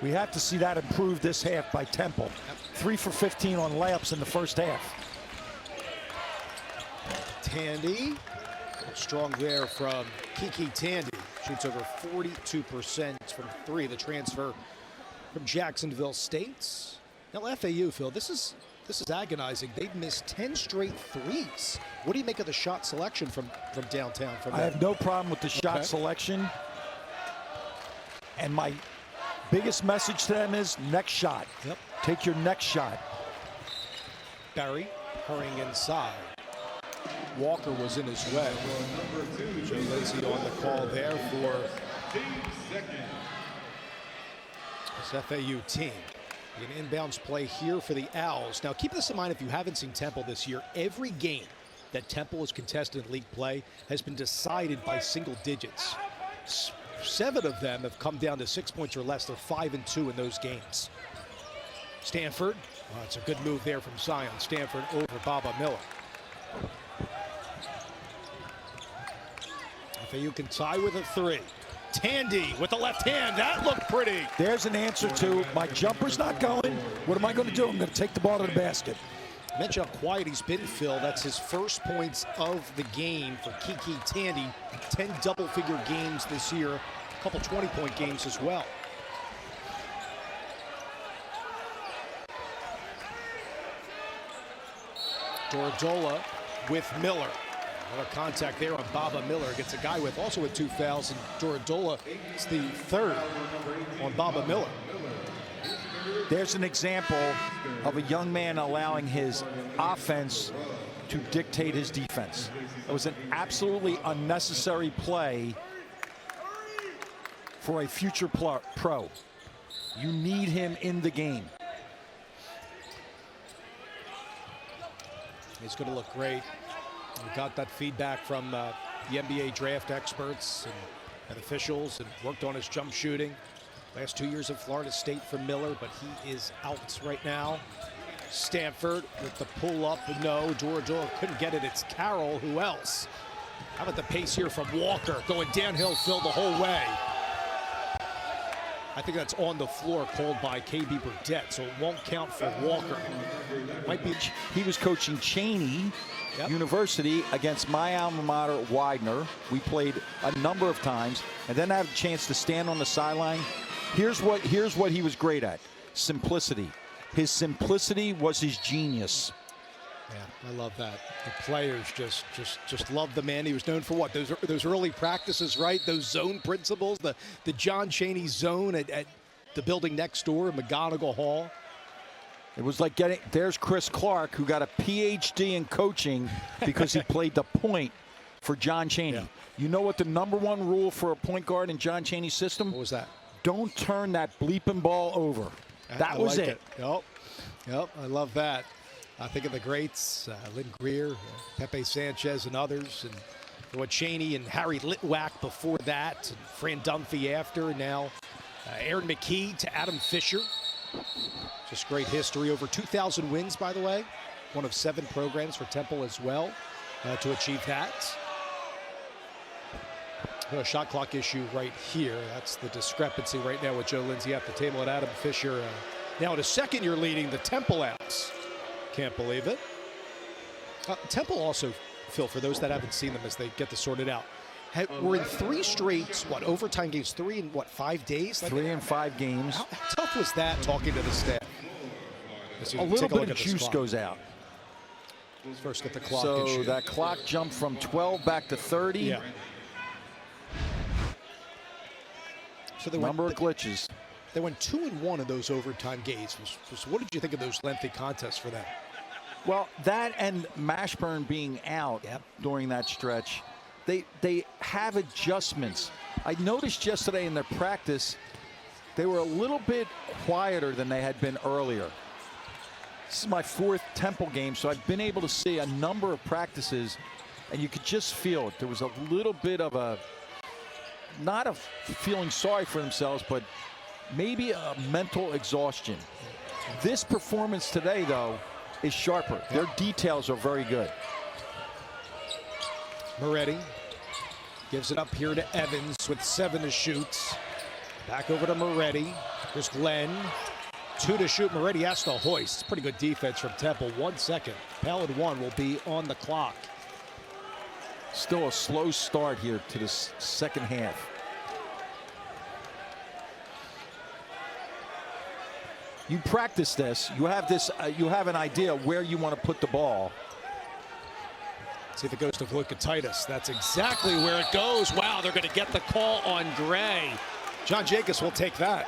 We have to see that improve this half by Temple. 3 for 15 on layups in the first half. Tandy, strong there from Kiki Tandy. Shoots over 42% from 3, the transfer from Jacksonville State. Now FAU, Phil, this is agonizing. They've missed 10 straight threes. What do you make of the shot selection from downtown? I have no problem with the shot selection. And my biggest message to them is next shot. Yep. Take your next shot. Barry hurrying inside. Walker was in his way. Joe Lindsay on the call there for this FAU team. An inbounds play here for the Owls. Now keep this in mind if you haven't seen Temple this year. Every game that Temple has contested in league play has been decided by single digits. 7 of them have come down to 6 points or less. They're 5-2 in those games. Stanford Well, it's a good move there from Zion Stanford over Baba Miller. FAU can tie with a 3. Tandy with the left hand. That looked pretty. There's an answer to my jumper's not going. What am I going to do? I'm going to take the ball to the basket. Mention how quiet he's been, Phil. That's his first points of the game for Kiki Tandy. 10 double-figure games this year. A couple 20-point games as well. Dorodola with Miller. Another contact there on Baba Miller. Gets a guy with also with 2 fouls, and Dorodola is the 3rd on Baba Miller. There's an example of a young man allowing his offense to dictate his defense. It was an absolutely unnecessary play for a future pro. You need him in the game. He's going to look great. We got that feedback from the NBA draft experts and officials, and worked on his jump shooting. Last 2 years at Florida State for Miller, but he is out right now. Stanford with the pull up. No, Dorodola couldn't get it. It's Carroll. Who else? How about the pace here from Walker? Going downhill, Phil, the whole way. I think that's on the floor, called by KB Burdett, so it won't count for Walker. Might be. He was coaching Cheney University against my alma mater, Widener. We played a number of times, and then I had a chance to stand on the sideline. Here's what he was great at: simplicity. His simplicity was his genius. Yeah, I love that. The players just love the man. He was known for what? Those early practices, right? Those zone principles, the John Chaney zone at the building next door in McGonigal Hall. It was like there's Chris Clark, who got a PhD in coaching because he played the point for John Chaney. Yeah. You know what the #1 rule for a point guard in John Chaney's system? What was that? Don't turn that bleeping ball over. That was like it. Yep, I love that. I think of the greats, Lynn Greer, Pepe Sanchez, and others, and what Chaney and Harry Litwack before that, and Fran Dunphy after. Now, Aaron McKee to Adam Fisher. Just great history. Over 2,000 wins, by the way. One of 7 programs for Temple as well to achieve that. A shot clock issue right here. That's the discrepancy right now with Joe Lindsay at the table, and Adam Fisher now in his 2nd year leading the Temple outs. Can't believe it. Temple also, Phil, for those that haven't seen them as they get this sorted out, we're in 3 straight, overtime games, 3 in 5 days? 3 in 5 games. How tough was that, talking to the staff? A little bit of juice goes out. First get the clock so issue. That clock jumped from 12 back to 30. Yeah. So they number of glitches. They went 2-1 in those overtime games. So what did you think of those lengthy contests for them? Well, that and Mashburn being out during that stretch, they have adjustments. I noticed yesterday in their practice, they were a little bit quieter than they had been earlier. This is my 4th Temple game, so I've been able to see a number of practices, and you could just feel it. There was a little bit of a, not a feeling sorry for themselves, but maybe a mental exhaustion. This performance today, though, is sharper. Their details are very good. Moretti gives it up here to Evans with 7 to shoot. Back over to Moretti. Here's Glenn. 2 to shoot. Moretti has to hoist. Pretty good defense from Temple. 1 second. Pallid 1 will be on the clock. Still a slow start here to the 2nd half. You practice this. You have this. You have an idea where you want to put the ball. See if it goes to Vukatitis. That's exactly where it goes. Wow, they're going to get the call on Gray. John Jacobs will take that.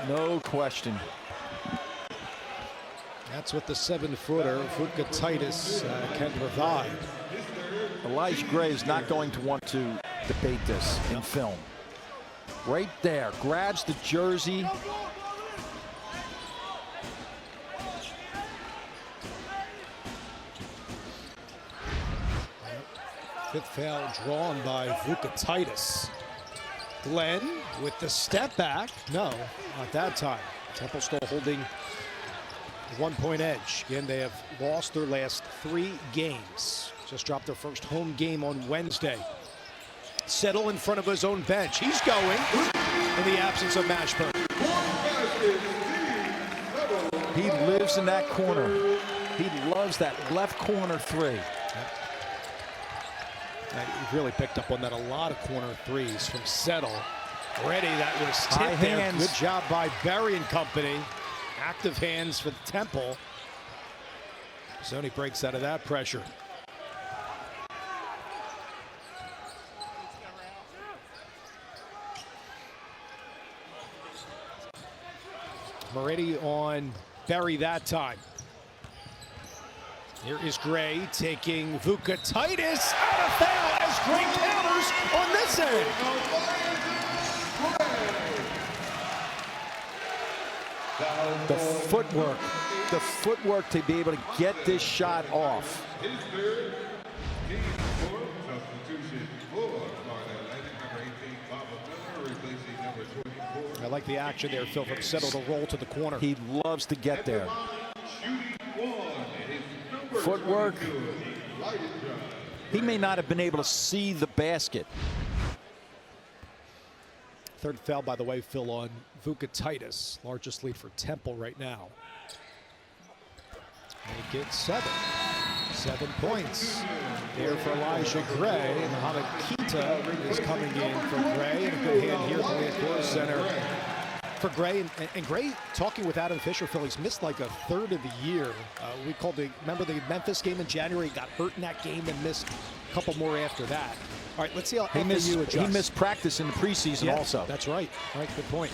No question. That's what the 7-footer Vukatitis can provide. Elijah Gray is not going to want to debate this in film. Right there, grabs the jersey. Fifth foul drawn by Vukatitis. Glenn with the step back. No, not that time. Temple still holding 1-point edge. Again, they have lost their last 3 games. Just dropped their first home game on Wednesday. Settle in front of his own bench. He's going in the absence of Mashburn. He lives in that corner. He loves that left corner 3. He really picked up on that. A lot of corner 3s from Settle. Ready, that was High tipped there. hands. Good job by Berry and company. Active hands for the Temple. Sony breaks out of that pressure. Moretti on Berry that time. Here is Gray taking Vukatitis out of foul as Gray counters on this end. The footwork to be able to get this shot off. I like the action there, Phil, from Settle to roll to the corner. He loves to get there. Footwork. He may not have been able to see the basket. Third foul, by the way, Phil, on Vukatitis. Largest lead for Temple right now. They get 7. 7 points there for Elijah Gray. And Mohamed Keita is coming in for Gray. And a good hand here at the Leopold Center for Gray. And Gray, talking with Adam Fisher, Phil, he's missed like a third of the year. Remember the Memphis game in January? He got hurt in that game and missed a couple more after that. All right, let's see how FAU adjusts. He missed practice in the preseason also. That's right. All right, good point.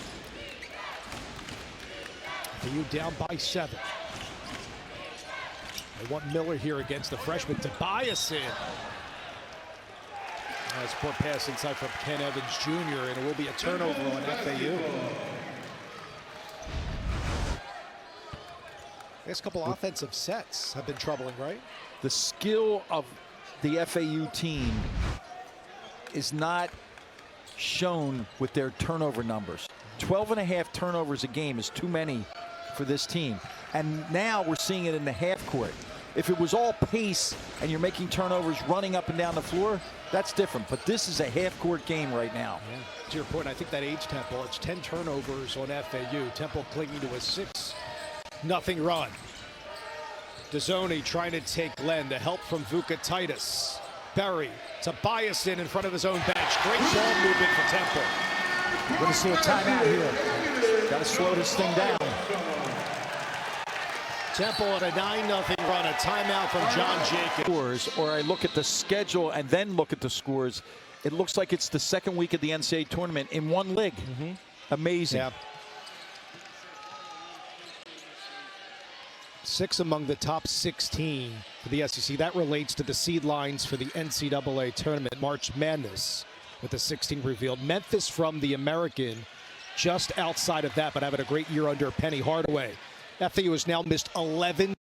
FAU down by 7. They want Miller here against the freshman. Tobias in. Nice poor pass inside from Ken Evans Jr. and it will be a turnover on FAU. Next couple offensive sets have been troubling, right? The skill of the FAU team is not shown with their turnover numbers. 12.5 turnovers a game is too many for this team. And now we're seeing it in the half court. If it was all pace and you're making turnovers running up and down the floor, that's different. But this is a half court game right now. Yeah. To your point, I think that aids Temple. It's 10 turnovers on FAU. Temple clinging to a 6-0 run. Dezzoni trying to take Glenn. The help from Vukatitis. Berry. Tobias in front of his own bench. Great ball movement for Temple. We're going to see a timeout here. Got to slow this thing down. Temple at a 9-0 run. A timeout from John Jacobs. Or I look at the schedule and then look at the scores. It looks like it's the second week of the NCAA tournament in one league. Amazing. Yeah. 6 among the top 16 for the SEC. That relates to the seed lines for the NCAA tournament. March Madness with the 16 revealed. Memphis from the American just outside of that, but having a great year under Penny Hardaway. FAU has now missed 11.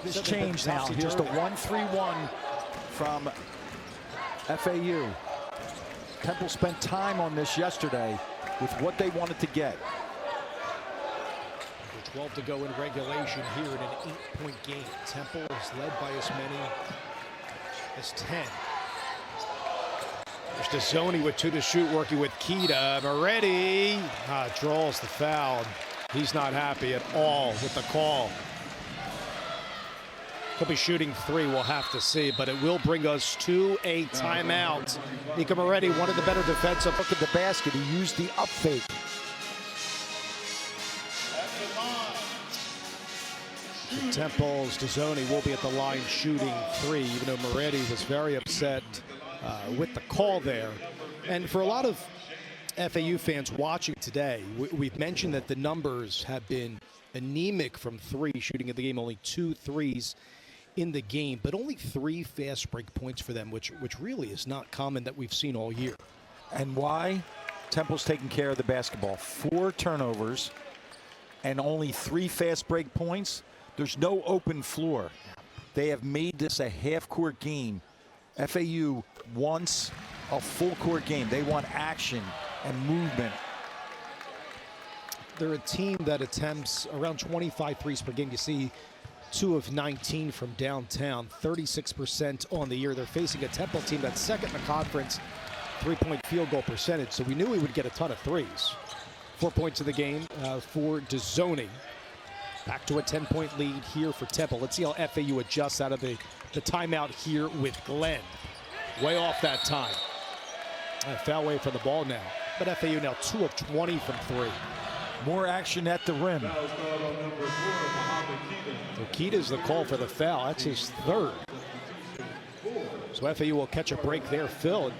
This changed now. Here's the 1-3-1 from FAU. Temple spent time on this yesterday with what they wanted to get. 12 to go in regulation here in an 8-point game. Temple is led by as many as 10. There's Dezzoni with 2 to shoot, working with Keita. Moretti draws the foul. He's not happy at all with the call. He'll be shooting 3, we'll have to see, but it will bring us to a timeout. Nico Moretti, one of the better defensive. Look at the basket, he used the up fake. Temple's Dezzoni will be at the line shooting 3, even though Moretti was very upset with the call there. And for a lot of FAU fans watching today, we've mentioned that the numbers have been anemic from 3, shooting at the game only 2 threes in the game, but only 3 fast break points for them, which really is not common that we've seen all year. And why? Temple's taking care of the basketball. 4 turnovers and only 3 fast break points. There's no open floor. They have made this a half-court game. FAU wants a full-court game. They want action and movement. They're a team that attempts around 25 threes per game. You see 2 of 19 from downtown, 36% on the year. They're facing a Temple team that's second in the conference, 3-point field goal percentage. So we knew he would get a ton of threes. 4 points in the game for Dezzoni. Back to a 10-point lead here for Temple. Let's see how FAU adjusts out of the timeout here with Glenn. Way off that time. Foul away from the ball now. But FAU now 2 of 20 from 3. More action at the rim. Okita's the call for the foul. That's his 3rd. So FAU will catch a break there, Phil. And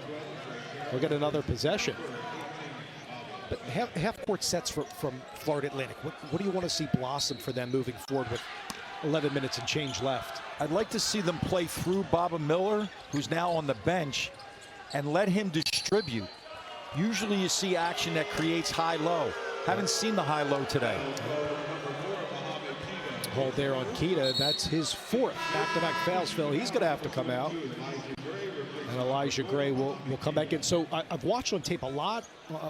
we'll get another possession. But half-court sets from Florida Atlantic. What do you want to see blossom for them moving forward with 11 minutes and change left? I'd like to see them play through Baba Miller, who's now on the bench, and let him distribute. Usually you see action that creates high-low. Haven't seen the high-low today. Hold there on Kita. That's his 4th back-to-back fouls, Phil. He's going to have to come out. And Elijah Gray will come back in. So I've watched on tape a lot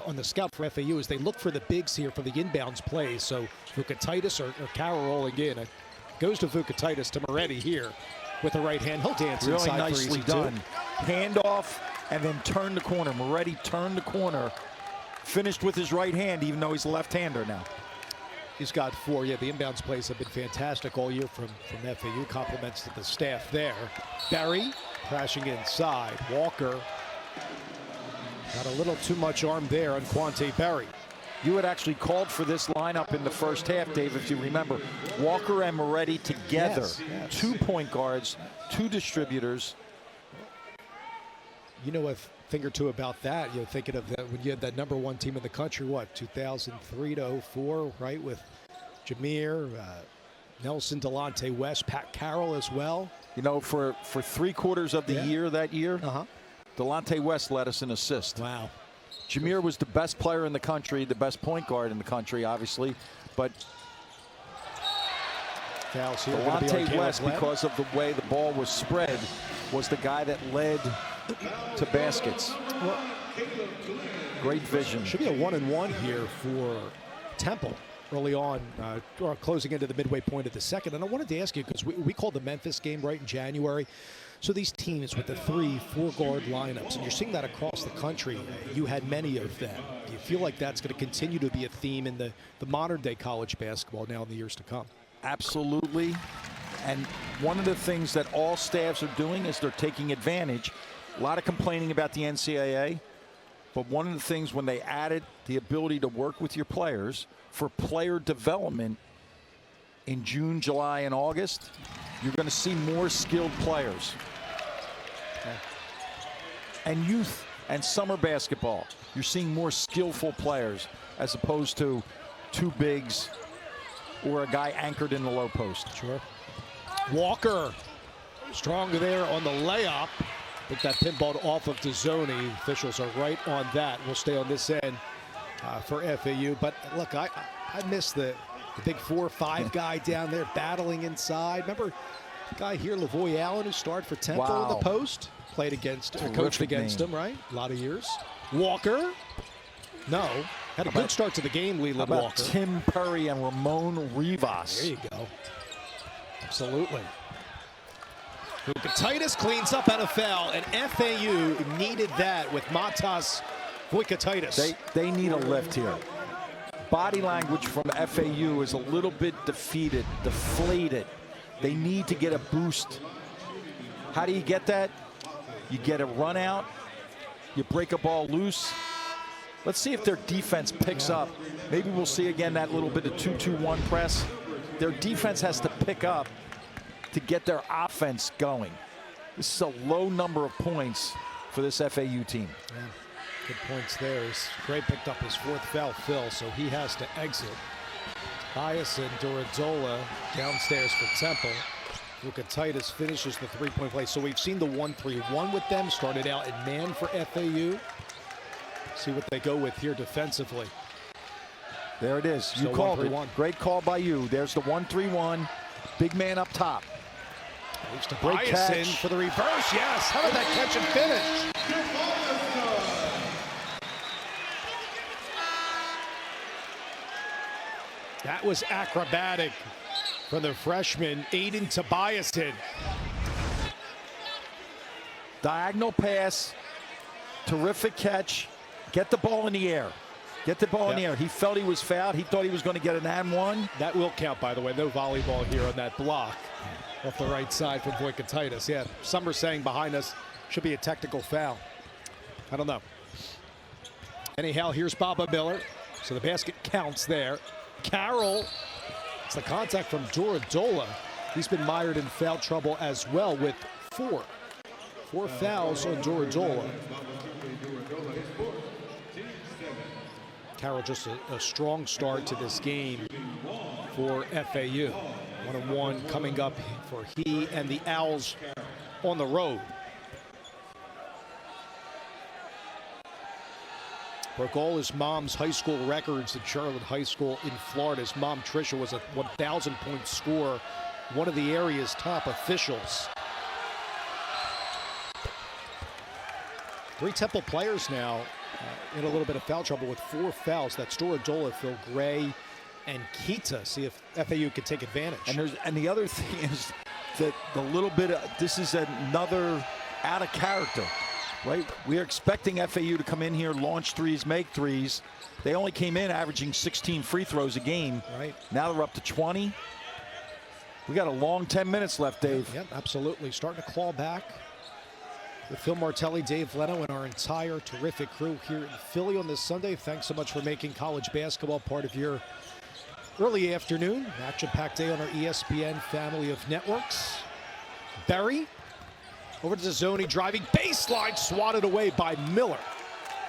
on the scout for FAU as they look for the bigs here for the inbounds plays. So Vukatitis or Carroll rolling in. It goes to Vukatitis to Moretti here with the right hand. He'll dance really inside nicely for easy done. Too. Hand off and then turn the corner. Moretti turned the corner. Finished with his right hand, even though he's a left-hander now. He's got 4. Yeah, the inbounds plays have been fantastic all year from FAU. Compliments to the staff there. Berry crashing inside. Walker got a little too much arm there on Quante Berry. You had actually called for this lineup in the first half, Dave, if you remember. Walker and Moretti together. Yes. 2 point guards, 2 distributors. You know, a thing or two about that. You're thinking of that when you had that #1 team in the country, what, 2003 to 04, right? With Jameer, Nelson, Delonte West, Pat Carroll as well. You know, for 3/4 of the year that year, Delonte West led us in assists. Wow. Jameer was the best player in the country, the best point guard in the country, obviously. But fouls here. Delonte West, because of the way the ball was spread, was the guy that led to baskets. Well, great vision. Should be a 1-and-1 here for Temple early on, or closing into the midway point of the second. And I wanted to ask you, because we called the Memphis game right in January. So these teams with the 3-4 guard lineups, and you're seeing that across the country. You had many of them. Do you feel like that's going to continue to be a theme in the modern day college basketball now in the years to come? Absolutely. And one of the things that all staffs are doing is they're taking advantage. A lot of complaining about the NCAA, but one of the things when they added the ability to work with your players for player development in June, July, and August, you're going to see more skilled players. And youth and summer basketball, you're seeing more skillful players as opposed to 2 bigs or a guy anchored in the low post. Sure. Walker, strong there on the layup. But that pinball off of Dezzoni. Officials are right on that. We'll stay on this end for FAU. But look, I miss the big 4-5 guy down there battling inside. Remember the guy here, Lavoy Allen, who started for Temple in the post? Played against, coached against him, right? A lot of years. Walker, no. Had a good start to the game, Leland Walker. Tim Perry and Ramon Rivas. There you go. Absolutely. Vukatitis cleans up out of foul, and FAU needed that with Matas Vukatitis. They need a lift here. Body language from FAU is a little bit defeated, deflated. They need to get a boost. How do you get that? You get a run out, you break a ball loose. Let's see if their defense picks up. Maybe we'll see again that little bit of 2-2-1 press. Their defense has to pick up to get their offense going. This is a low number of points for this FAU team. Yeah, good points there. Gray picked up his 4th foul, Phil, so he has to exit. Bias and Durazola downstairs for Temple. Titus finishes the three-point play. So we've seen the 1-3-1 with them. Started out in man for FAU. See what they go with here defensively. There it is. You So called 1-3-1. it. Great call by you. There's the 1-3-1. Big man up top. Moves to Great Bias in catch. for the reverse. Yes. How did that catch and finish? That was acrobatic from the freshman, Aiden Tobiason. Diagonal pass. Terrific catch. Get the ball in the air. Get the ball in the air. He felt he was fouled. He thought he was going to get an and one. That will count, by the way. No volleyball here on that block off the right side from Titus. Yeah, some are saying behind us should be a technical foul. I don't know. Anyhow, here's Baba Miller. So the basket counts there. Carroll, it's the contact from Duradola. He's been mired in foul trouble as well with four fouls on Duradola. Carroll just a strong start to this game for FAU. 1-1 coming up for he and the Owls on the road. Broke all his mom's high school records at Charlotte High School in Florida. His mom, Tricia, was a 1,000-point scorer, one of the area's top officials. Three Temple players now in a little bit of foul trouble with four fouls. That's Duradola, Phil Gray, and Kita. See if FAU can take advantage. And the other thing is that the little bit of, this is another out of character. Right, we are expecting FAU to come in here, launch threes, make threes. They only came in averaging 16 free throws a game. Right. Now they're up to 20. We got a long 10 minutes left, Dave. Yep, absolutely. Starting to claw back with Phil Martelli, Dave Leno, and our entire terrific crew here in Philly on this Sunday. Thanks so much for making college basketball part of your early afternoon. Action-packed day on our ESPN family of networks. Berry. Over to Zoni, driving baseline, swatted away by Miller.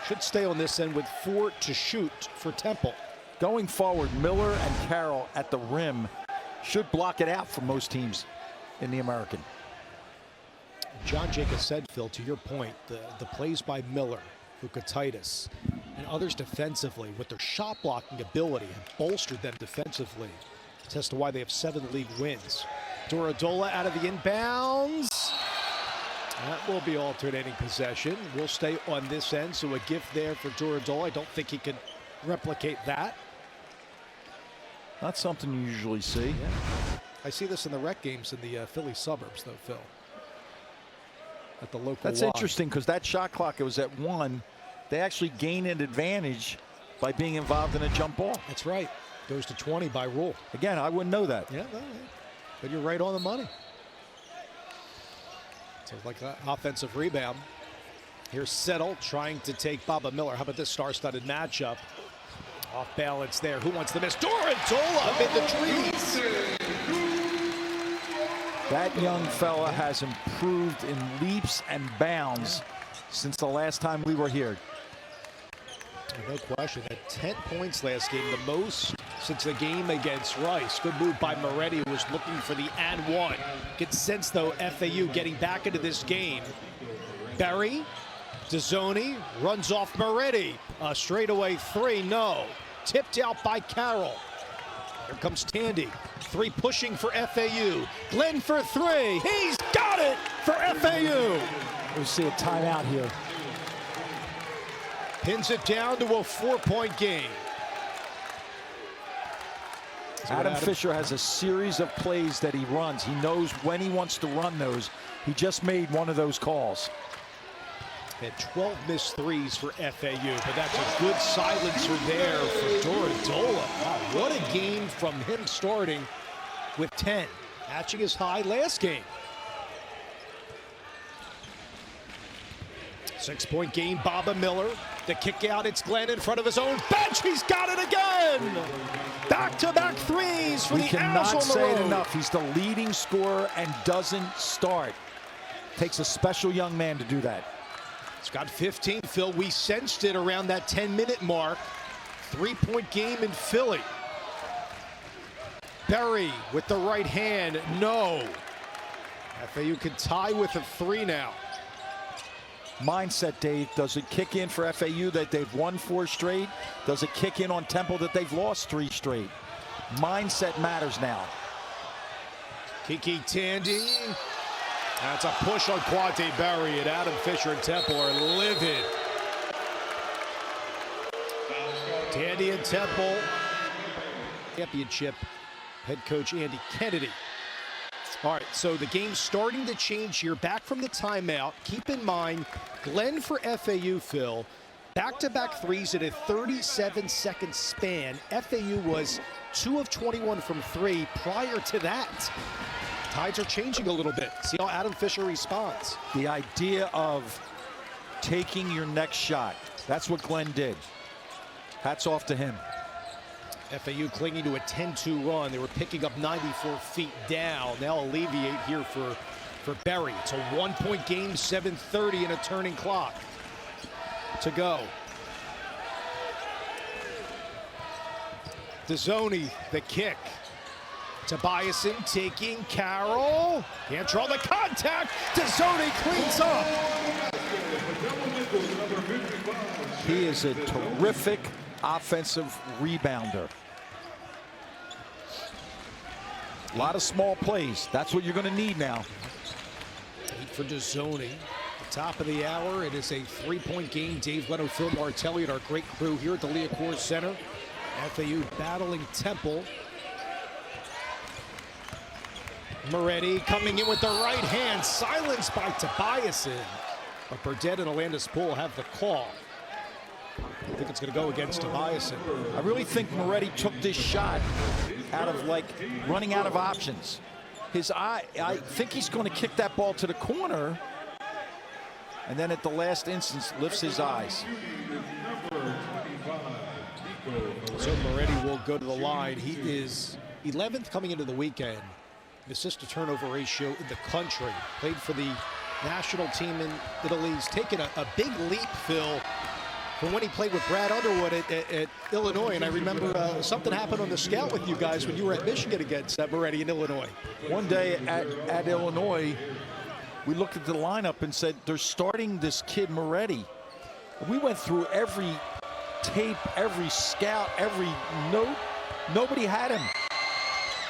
Should stay on this end with 4 to shoot for Temple. Going forward, Miller and Carroll at the rim should block it out for most teams in the American. John Jacobs said, Phil, to your point, the plays by Miller, Titus, and others defensively with their shot blocking ability have bolstered them defensively. That's to why they have 7 league wins. Duradola out of the inbounds. That will be alternating possession. We'll stay on this end, so a gift there for Duradola. I don't think he can replicate that. Not something you usually see. Yeah. I see this in the rec games in the Philly suburbs, though, Phil. At the local That's Y. interesting because that shot clock, it was at 1. They actually gain an advantage by being involved in a jump ball. That's right. Goes to 20 by rule. Again, I wouldn't know that. Yeah, but you're right on the money. So like that offensive rebound. Here's Settle trying to take Baba Miller. How about this star-studded matchup? Off balance there. Who wants the miss? Duradola amid the trees. That young fella has improved in leaps and bounds since the last time we were here. No question. At 10 points last game, the most since the game against Rice. Good move by Moretti, who was looking for the and one. Good sense, though, FAU getting back into this game. Berry, Dezzoni, runs off Moretti. A straightaway 3, no. Tipped out by Carroll. Here comes Tandy. 3 pushing for FAU. Glenn for 3. He's got it for FAU. We see a timeout here. Pins it down to a 4-point game. Adam Fisher has a series of plays that he runs. He knows when he wants to run those. He just made one of those calls. Had 12 missed threes for FAU, but that's a good silencer there for Duradola. Wow, what a game from him starting with 10, matching his high last game. 6-point game, Baba Miller. The kick out, it's Glenn in front of his own bench. He's got it again. Back-to-back threes for the Owls on the road. We cannot say it enough. He's the leading scorer and doesn't start. Takes a special young man to do that. He's got 15, Phil. We sensed it around that 10-minute mark. 3-point game in Philly. Berry with the right hand, no. FAU could tie with a 3 now. Mindset, Dave. Does it kick in for FAU that they've won 4 straight? Does it kick in on Temple that they've lost 3 straight? Mindset matters now. Kiki Tandy. That's a push on Quante Berry, and Adam Fisher and Temple are livid. Tandy and Temple. Championship head coach Andy Kennedy. All right, so the game's starting to change here. Back from the timeout. Keep in mind, Glenn for FAU, Phil, back-to-back threes in a 37-second span. FAU was 2 of 21 from 3 prior to that. Tides are changing a little bit. See how Adam Fisher responds. The idea of taking your next shot. That's what Glenn did. Hats off to him. FAU clinging to a 10-2 run. They were picking up 94 feet down. They'll alleviate here for Berry. It's a 1-point game, 7:30 and a turning clock to go. Dezzoni, the kick. Tobiasen taking Carroll. Can't draw the contact. Dezzoni cleans up. He is a terrific offensive rebounder. A lot of small plays. That's what you're going to need now. 8 for Dezzoni. Top of the hour. It is a 3-point game. Dave Leno, Phil Martelli, and our great crew here at the Liacouras Center. FAU battling Temple. Moretti coming in with the right hand. Silenced by Tobiasen. But Burdett and Alandis Poole have the call. I think it's going to go against Tobiasen. I really think Moretti took this shot out of running out of options. I think he's going to kick that ball to the corner, and then at the last instance lifts his eyes. So Moretti will go to the line. He is 11th coming into the weekend. Assist to turnover ratio in the country. Played for the national team in Italy. He's taken a big leap, Phil, from when he played with Brad Underwood at Illinois. And I remember something happened on the scout with you guys when you were at Michigan against Moretti in Illinois. One day at Illinois, we looked at the lineup and said, they're starting this kid Moretti. We went through every tape, every scout, every note. Nobody had him.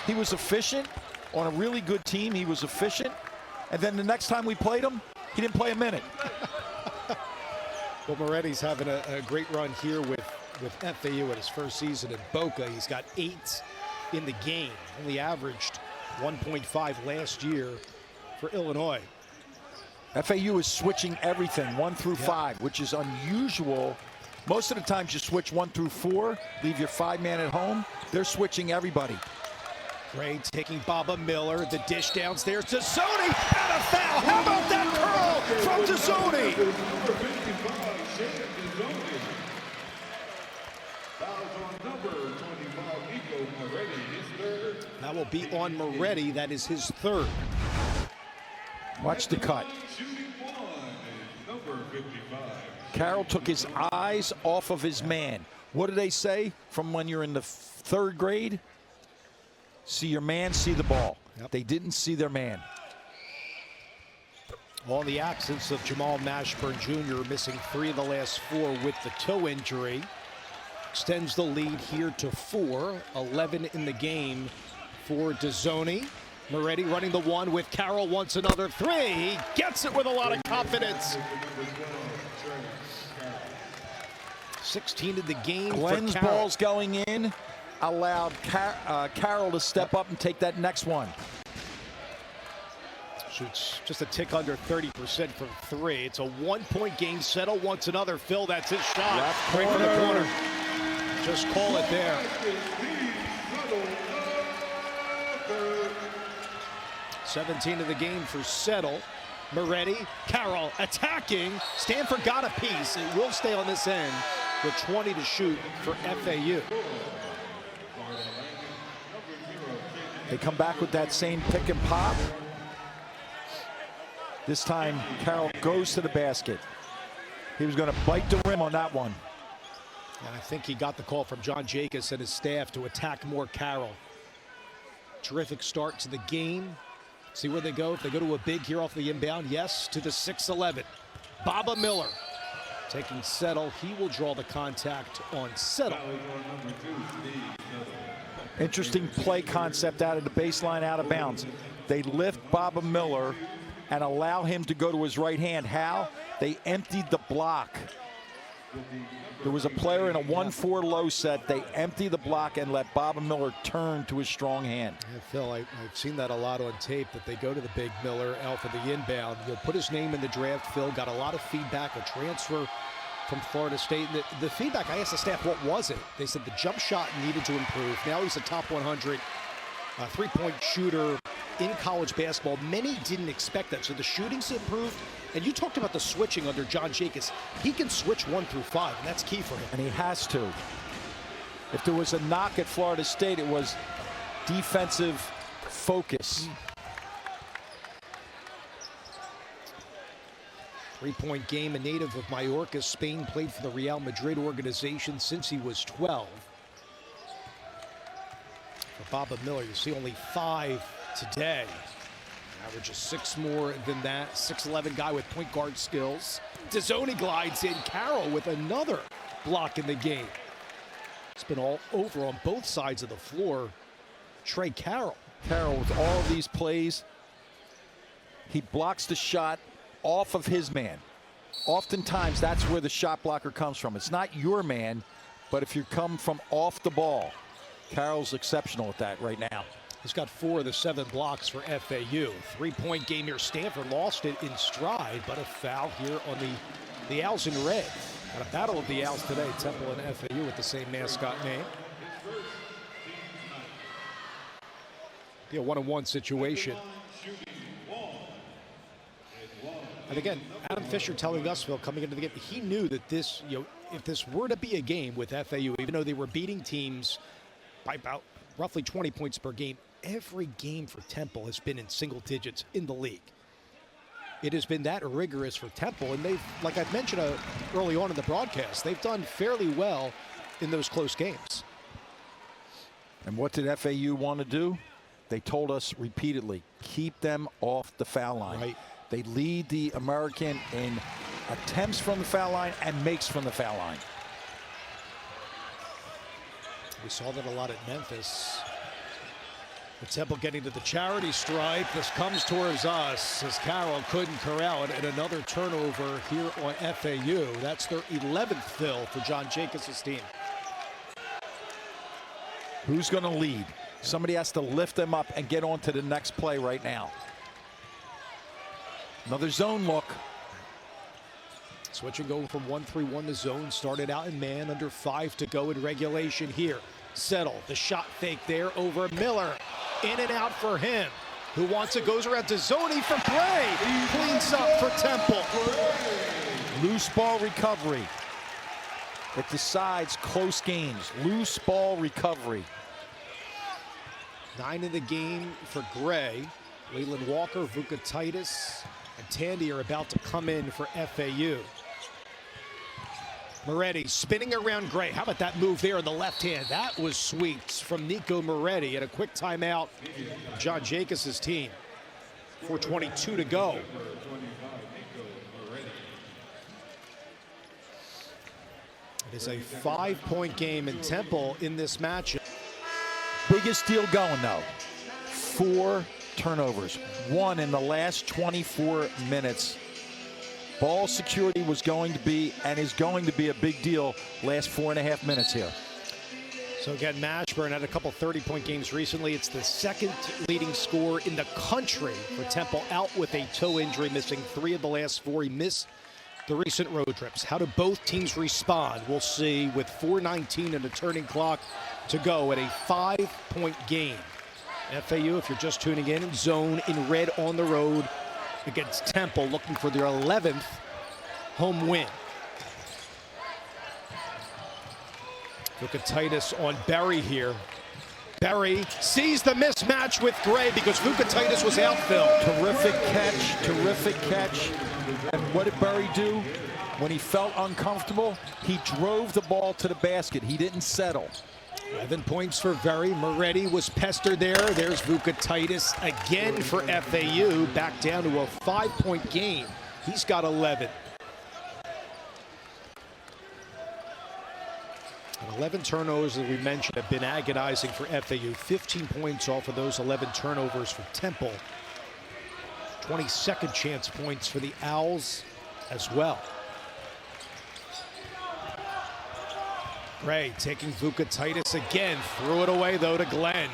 He was efficient. On a really good team, he was efficient. And then the next time we played him, he didn't play a minute. Well, Moretti's having a great run here with FAU at his first season in Boca. He's got 8 in the game. Only averaged 1.5 last year for Illinois. FAU is switching everything 1 through 5, which is unusual. Most of the times you switch 1 through 4, leave your 5-man at home. They're switching everybody. Gray taking Baba Miller, the dish downstairs to Dezzoni, and a foul. How about that curl from Dezzoni? That will be on Moretti. That is his 3rd. Watch the cut. Carroll took his eyes off of his man. What do they say from when you're in the 3rd grade? See your man, see the ball. Yep. They didn't see their man. All in the absence of Jamal Mashburn Jr., missing 3 of the last 4 with the toe injury. Extends the lead here to 4. 11 in the game for Dezzoni. Moretti running the 1 with Carroll, wants another 3. He gets it with a lot of confidence. 16 in the game. Glenn's ball's going in. Allowed Carroll to step up and take that next one. Shoots just a tick under 30% from 3. It's a 1-point game. Settle wants another. Phil, that's his shot. Left right from the corner. Just call it there. 17 in the game for Settle. Moretti, Carroll attacking. Stanford got a piece. It will stay on this end with 20 to shoot for FAU. They come back with that same pick and pop. This time, Carroll goes to the basket. He was going to bite the rim on that one. And I think he got the call from John Jacobs and his staff to attack more Carroll. Terrific start to the game. See where they go. If they go to a big here off the inbound, yes, to the 6'11". Baba Miller taking Settle. He will draw the contact on Settle. Interesting play concept out of the baseline, out of bounds. They lift Baba Miller and allow him to go to his right hand. How? They emptied the block. There was a player in a 1-4 low set. They empty the block and let Baba Miller turn to his strong hand. Yeah, Phil, I've seen that a lot on tape, that they go to the big Miller out for the inbound. He'll put his name in the draft. Phil got a lot of feedback, a transfer from Florida State. The feedback, I asked the staff, what was it? They said the jump shot needed to improve. Now he's a top 100 three-point shooter in college basketball. Many didn't expect that, so the shooting's improved. And you talked about the switching under John Jacobs. He can switch 1 through 5, and that's key for him. And he has to. If there was a knock at Florida State, it was defensive focus. Three-point game, a native of Mallorca, Spain, played for the Real Madrid organization since he was 12. For Baba Miller, you see only 5 today. Averages 6 more than that. 6'11" guy with point guard skills. Dezzoni glides in. Carroll with another block in the game. It's been all over on both sides of the floor. Trey Carroll. Carroll, with all of these plays, he blocks the shot off of his man. Oftentimes, that's where the shot blocker comes from. It's not your man, but if you come from off the ball, Carroll's exceptional at that right now. He's got 4 of the 7 blocks for FAU. Three-point game here. Stanford lost it in stride, but a foul here on the Owls in red. Got a battle of the Owls today. Temple and FAU with the same mascot name. Be a 1-on-1 situation. And again, Adam Fisher telling us, Phil, coming into the game, he knew that this, if this were to be a game with FAU, even though they were beating teams by about roughly 20 points per game, every game for Temple has been in single digits in the league. It has been that rigorous for Temple, and they've, like I've mentioned early on in the broadcast, they've done fairly well in those close games. And what did FAU want to do? They told us repeatedly, keep them off the foul line. Right. They lead the American in attempts from the foul line and makes from the foul line. We saw that a lot at Memphis. The Temple getting to the charity stripe. This comes towards us as Carroll couldn't corral it, and another turnover here on FAU. That's their 11th fill for John Jacobs' team. Who's going to lead? Somebody has to lift them up and get on to the next play right now. Another zone look. Switching, going from 1-3-1 to zone. Started out in man, under 5 to go in regulation here. Settle, the shot fake there over Miller. In and out for him. Who wants it? Goes around to Zoni for Gray. Cleans up for Temple. Loose ball recovery. It decides close games. Loose ball recovery. 9 in the game for Gray. Leland Walker, Vukatitis, and Tandy are about to come in for FAU. Moretti spinning around Gray. How about that move there in the left hand? That was sweet from Nico Moretti, and a quick timeout. John Jacobs' team. 4:22 to go. It is a 5-point game in Temple in this matchup. Biggest deal going, though. 4 turnovers. 1 in the last 24 minutes. Ball security was going to be and is going to be a big deal last 4.5 minutes here. So again, Mashburn had a couple 30-point games recently. It's the second leading scorer in the country for Temple, out with a toe injury, missing 3 of the last 4. He missed the recent road trips. How do both teams respond? We'll see with 4:19 and a turning clock to go at a 5-point game. FAU, if you're just tuning in, zone in red on the road against Temple, looking for their 11th home win. Vukatitis on Berry here. Berry sees the mismatch with Gray because Vukatitis was outfilled. Terrific catch, terrific catch. And what did Berry do? When he felt uncomfortable, he drove the ball to the basket. He didn't settle. 11 points for Very. Moretti was pestered there. There's Vukatitis again for FAU. Back down to a 5-point game. He's got 11. And 11 turnovers, as we mentioned, have been agonizing for FAU. 15 points off of those 11 turnovers for Temple. 22nd chance points for the Owls as well. Gray taking Vukatitis again. Threw it away, though, to Glenn.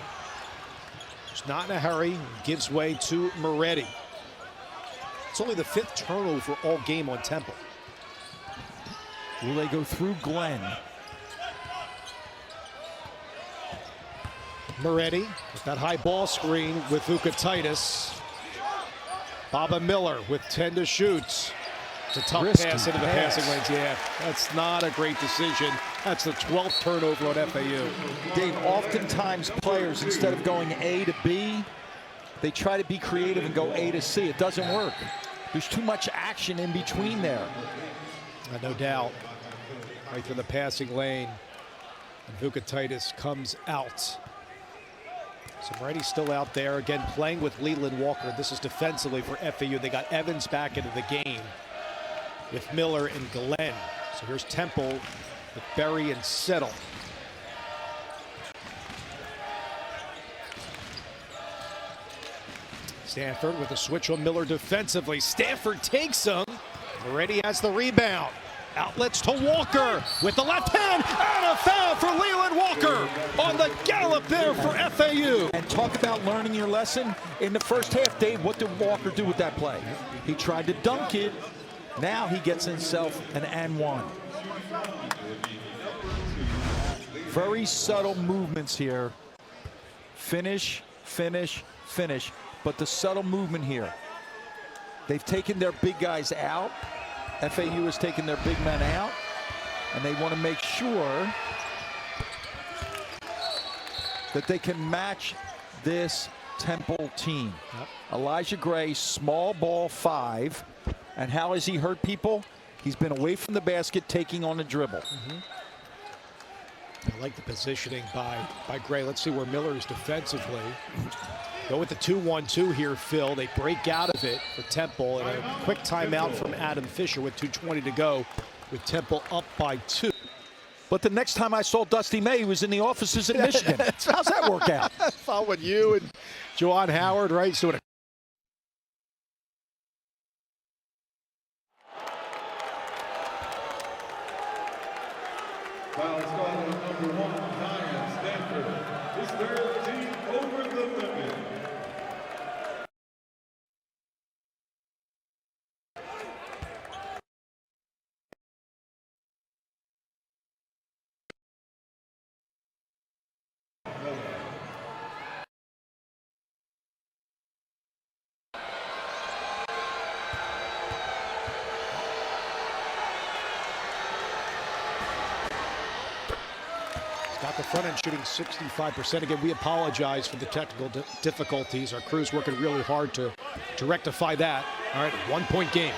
He's not in a hurry. Gives way to Moretti. It's only the 5th turnover all game on Temple. Will they go through Glenn? Moretti with that high ball screen with Vukatitis. Baba Miller with 10 to shoot. It's a tough Risky pass into the passing lanes. Yeah, that's not a great decision. That's the 12th turnover on FAU. Dave, oftentimes players, instead of going A to B, they try to be creative and go A to C. It doesn't work. There's too much action in between there. No doubt. Right through the passing lane. And Vukatitis comes out. So Moretti's still out there, again playing with Leland Walker. This is defensively for FAU. They got Evans back into the game with Miller and Glenn. So here's Temple with Berry and Settle. Stanford with a switch on Miller defensively. Stanford takes him. Moretti has the rebound. Outlets to Walker with the left hand, and a foul for Leland Walker on the gallop there for FAU. And talk about learning your lesson. In the first half, Dave, what did Walker do with that play? He tried to dunk it. Now he gets himself an and one. Very subtle movements here. Finish, finish, finish. But the subtle movement here. They've taken their big guys out. FAU has taken their big men out, and they want to make sure that they can match this Temple team. Yep. Elijah Gray, small ball 5. And how has he hurt people? He's been away from the basket, taking on the dribble. I like the positioning by Gray. Let's see where Miller is defensively. Go with the 2-1-2 here, Phil. They break out of it for Temple, and a quick timeout from Adam Fisher with 2:20 to go, with Temple up by 2. But the next time I saw Dusty May, he was in the offices in Michigan. How's that work out? Following you and Juwan Howard, right? So Foul squad number 1, Stanford. His third team over the limit. got the front end shooting 65%. Again, we apologize for the technical difficulties. Our crew's working really hard to rectify that. All right, 1-point game.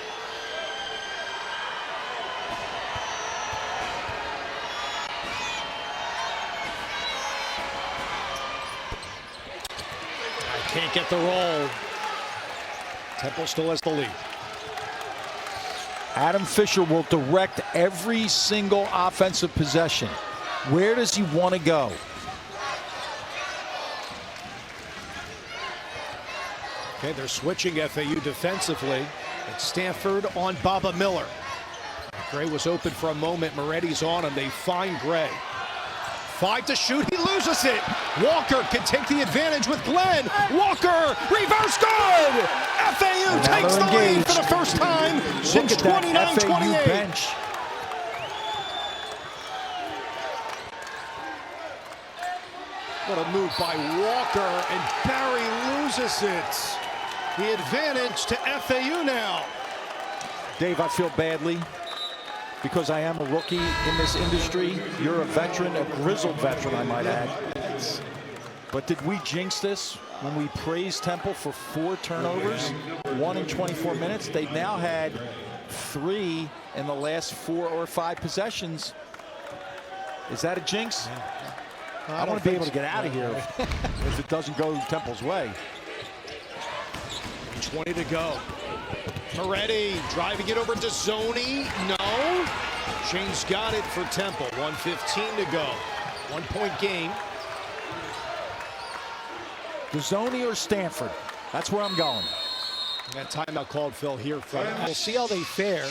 Can't get the roll. Temple still has the lead. Adam Fisher will direct every single offensive possession. Where does he want to go? Okay, they're switching FAU defensively. It's Stanford on Baba Miller. Gray was open for a moment. Moretti's on him. They find Gray. 5 to shoot, he loses it. Walker can take the advantage with Glenn. Walker, reverse good! FAU takes the lead for the first time since 29-28. Bench. What a move by Walker, and Barry loses it. The advantage to FAU now. Dave, I feel badly because I am a rookie in this industry. You're a veteran, a grizzled veteran, I might add. But did we jinx this when we praised Temple for 4 turnovers, 1 in 24 minutes? They've now had 3 in the last 4 or 5 possessions. Is that a jinx? I want to be able to get out of here if it doesn't go Temple's way. 20 to go. Moretti driving it over to Zoni. No. Shane's got it for Temple. 1:15 to go. 1-point game. Zoni or Stanford? That's where I'm going. That timeout called, Phil, here from. We'll see how they fare.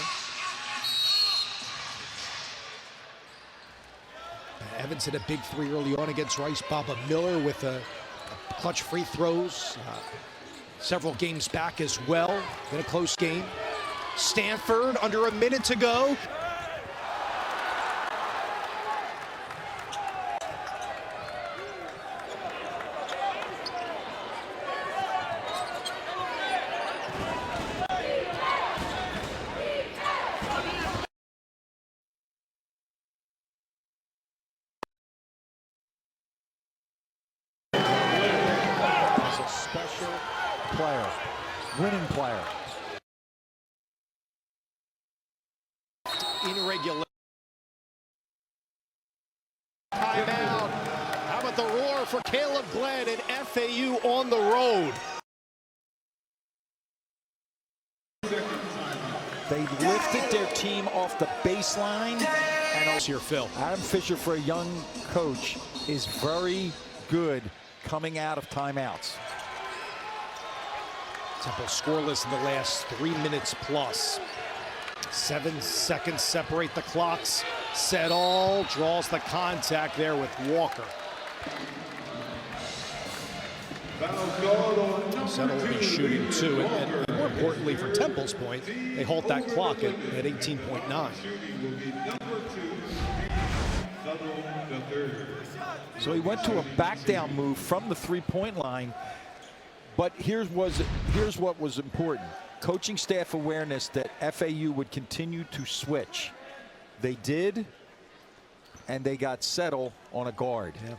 Evans hit a big three early on against Rice. Baba Miller with a clutch free throws. Several games back as well. In a close game. Stanford under a minute to go. Special player, winning player. In regulation. Timeout. How about the roar for Caleb Glenn and FAU on the road? They lifted their team off the baseline. And also here, Phil. Adam Fisher, for a young coach, is very good coming out of timeouts. Temple scoreless in the last 3 minutes plus. 7 seconds separate the clocks. Settle draws the contact there with Walker. Settle will be shooting two, and more importantly for Temple's point, they halt that clock at 18.9. So he went to a back down move from the three-point line. But here's what was important. Coaching staff awareness that FAU would continue to switch. They did, and they got Settle on a guard. Yeah.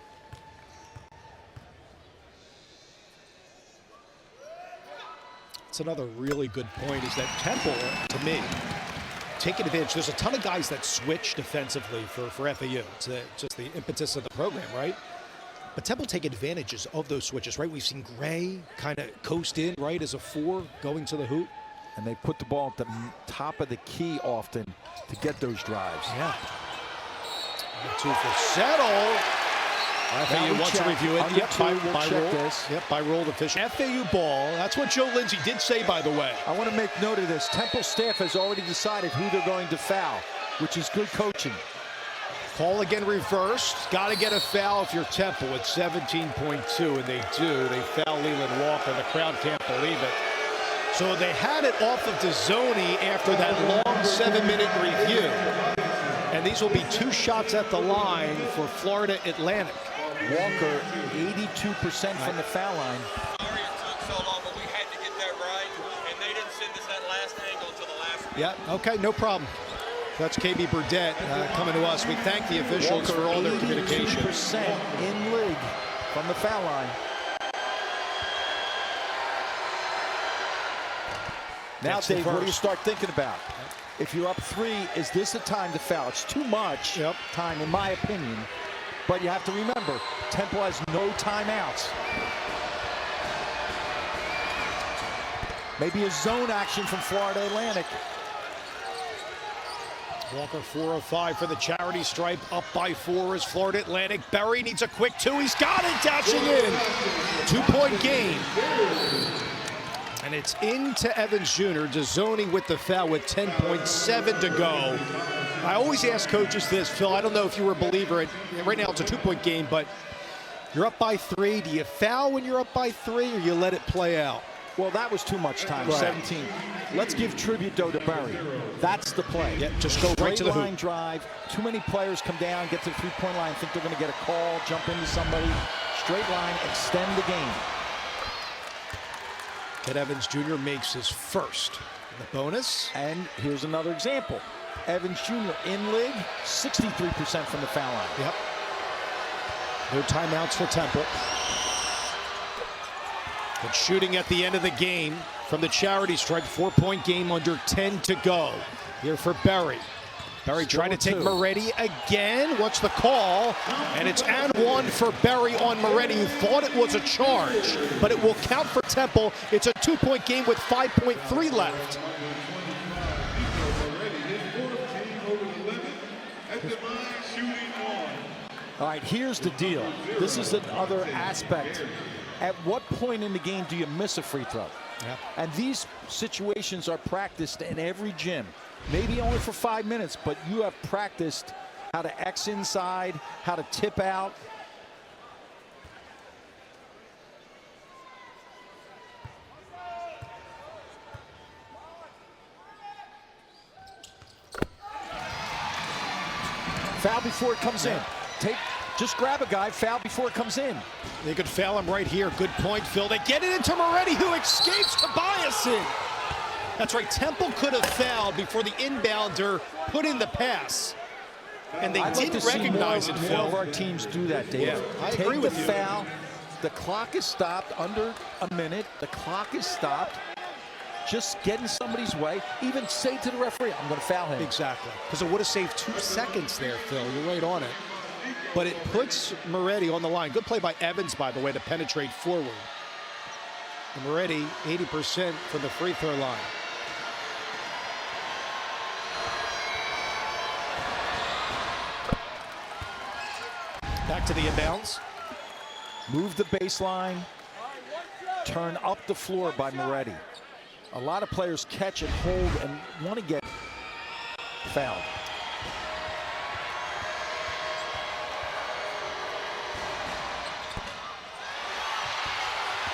It's another really good point is that Temple, to me, taking advantage. There's a ton of guys that switch defensively for FAU. It's just the impetus of the program, right? But Temple take advantages of those switches, right? We've seen Gray kind of coast in, right, as a 4 going to the hoop. And they put the ball at the top of the key often to get those drives. Yeah. 2 for Settle. FAU wants to review it. Yep, by rule. This. Yep, by rule official. FAU ball. That's what Joe Lindsay did say, by the way. I want to make note of this. Temple staff has already decided who they're going to foul, which is good coaching. Call again reversed. Got to get a foul if you're Temple at 17.2, and they do. They foul Leland Walker. The crowd can't believe it. So they had it off of DeZoni after that long 7-minute review. And these will be 2 shots at the line for Florida Atlantic. Walker, 82% from the foul line. Sorry it took so long, but we had to get that right, and they didn't send us that last angle until the last minute. Yeah, okay, no problem. That's KB Burdett coming to us. We thank the officials Walker, for all their communication. 82% in league from the foul line. Now, Dave, what do you start thinking about? If you're up 3, is this a time to foul? It's too much time, in my opinion. But you have to remember, Temple has no timeouts. Maybe a zone action from Florida Atlantic. Walker 4 of 5 for the charity stripe. Up by 4 is Florida Atlantic. Berry needs a quick 2. He's got it, dashing in. 2-point game. And it's into Evans Jr. DeZoni with the foul with 10.7 to go. I always ask coaches this, Phil. I don't know if you were a believer. Right now it's a 2-point game, but you're up by 3. Do you foul when you're up by 3, or you let it play out? Well, that was too much time, 17. Let's give tribute, though, to Berry. That's the play. Yeah, just go right to the hoop. Straight line drive. Too many players come down, get to the three-point line, think they're going to get a call, jump into somebody. Straight line, extend the game. Ted Evans Jr. makes his first. The bonus. And here's another example. Evans Jr. in league, 63% from the foul line. Yep. No timeouts for Temple. But shooting at the end of the game from the charity stripe. 4-point game under 10 to go. Here for Berry. Berry trying to take 2. Moretti again. What's the call? And it's and 1 for Berry on Moretti, who thought it was a charge, but it will count for Temple. It's a 2-point game with 5.3 left. All right, here's the deal. This is another aspect. At what point in the game do you miss a free throw? Yeah. And these situations are practiced in every gym. Maybe only for 5 minutes, but you have practiced how to X inside, how to tip out. Foul before it comes in. Just grab a guy, foul before it comes in. They could foul him right here. Good point, Phil. They get it into Moretti, who escapes Tobiasen. That's right. Temple could have fouled before the inbounder put in the pass. And they didn't recognize it, Phil. More of our teams do that, Dave. Yeah, I agree with you. Take the foul. The clock is stopped under a minute. The clock is stopped. Just get in somebody's way. Even say to the referee, I'm going to foul him. Exactly. Because it would have saved 2 seconds there, Phil. You're right on it. But it puts Moretti on the line. Good play by Evans, by the way, to penetrate forward. And Moretti, 80% from the free throw line. Back to the inbounds. Move the baseline. Turn up the floor by Moretti. A lot of players catch and hold and want to get fouled.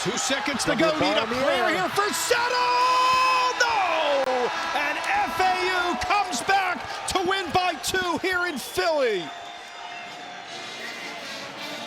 Two seconds to go. Need a prayer here for Settle. No! And FAU comes back to win by 2 here in Philly.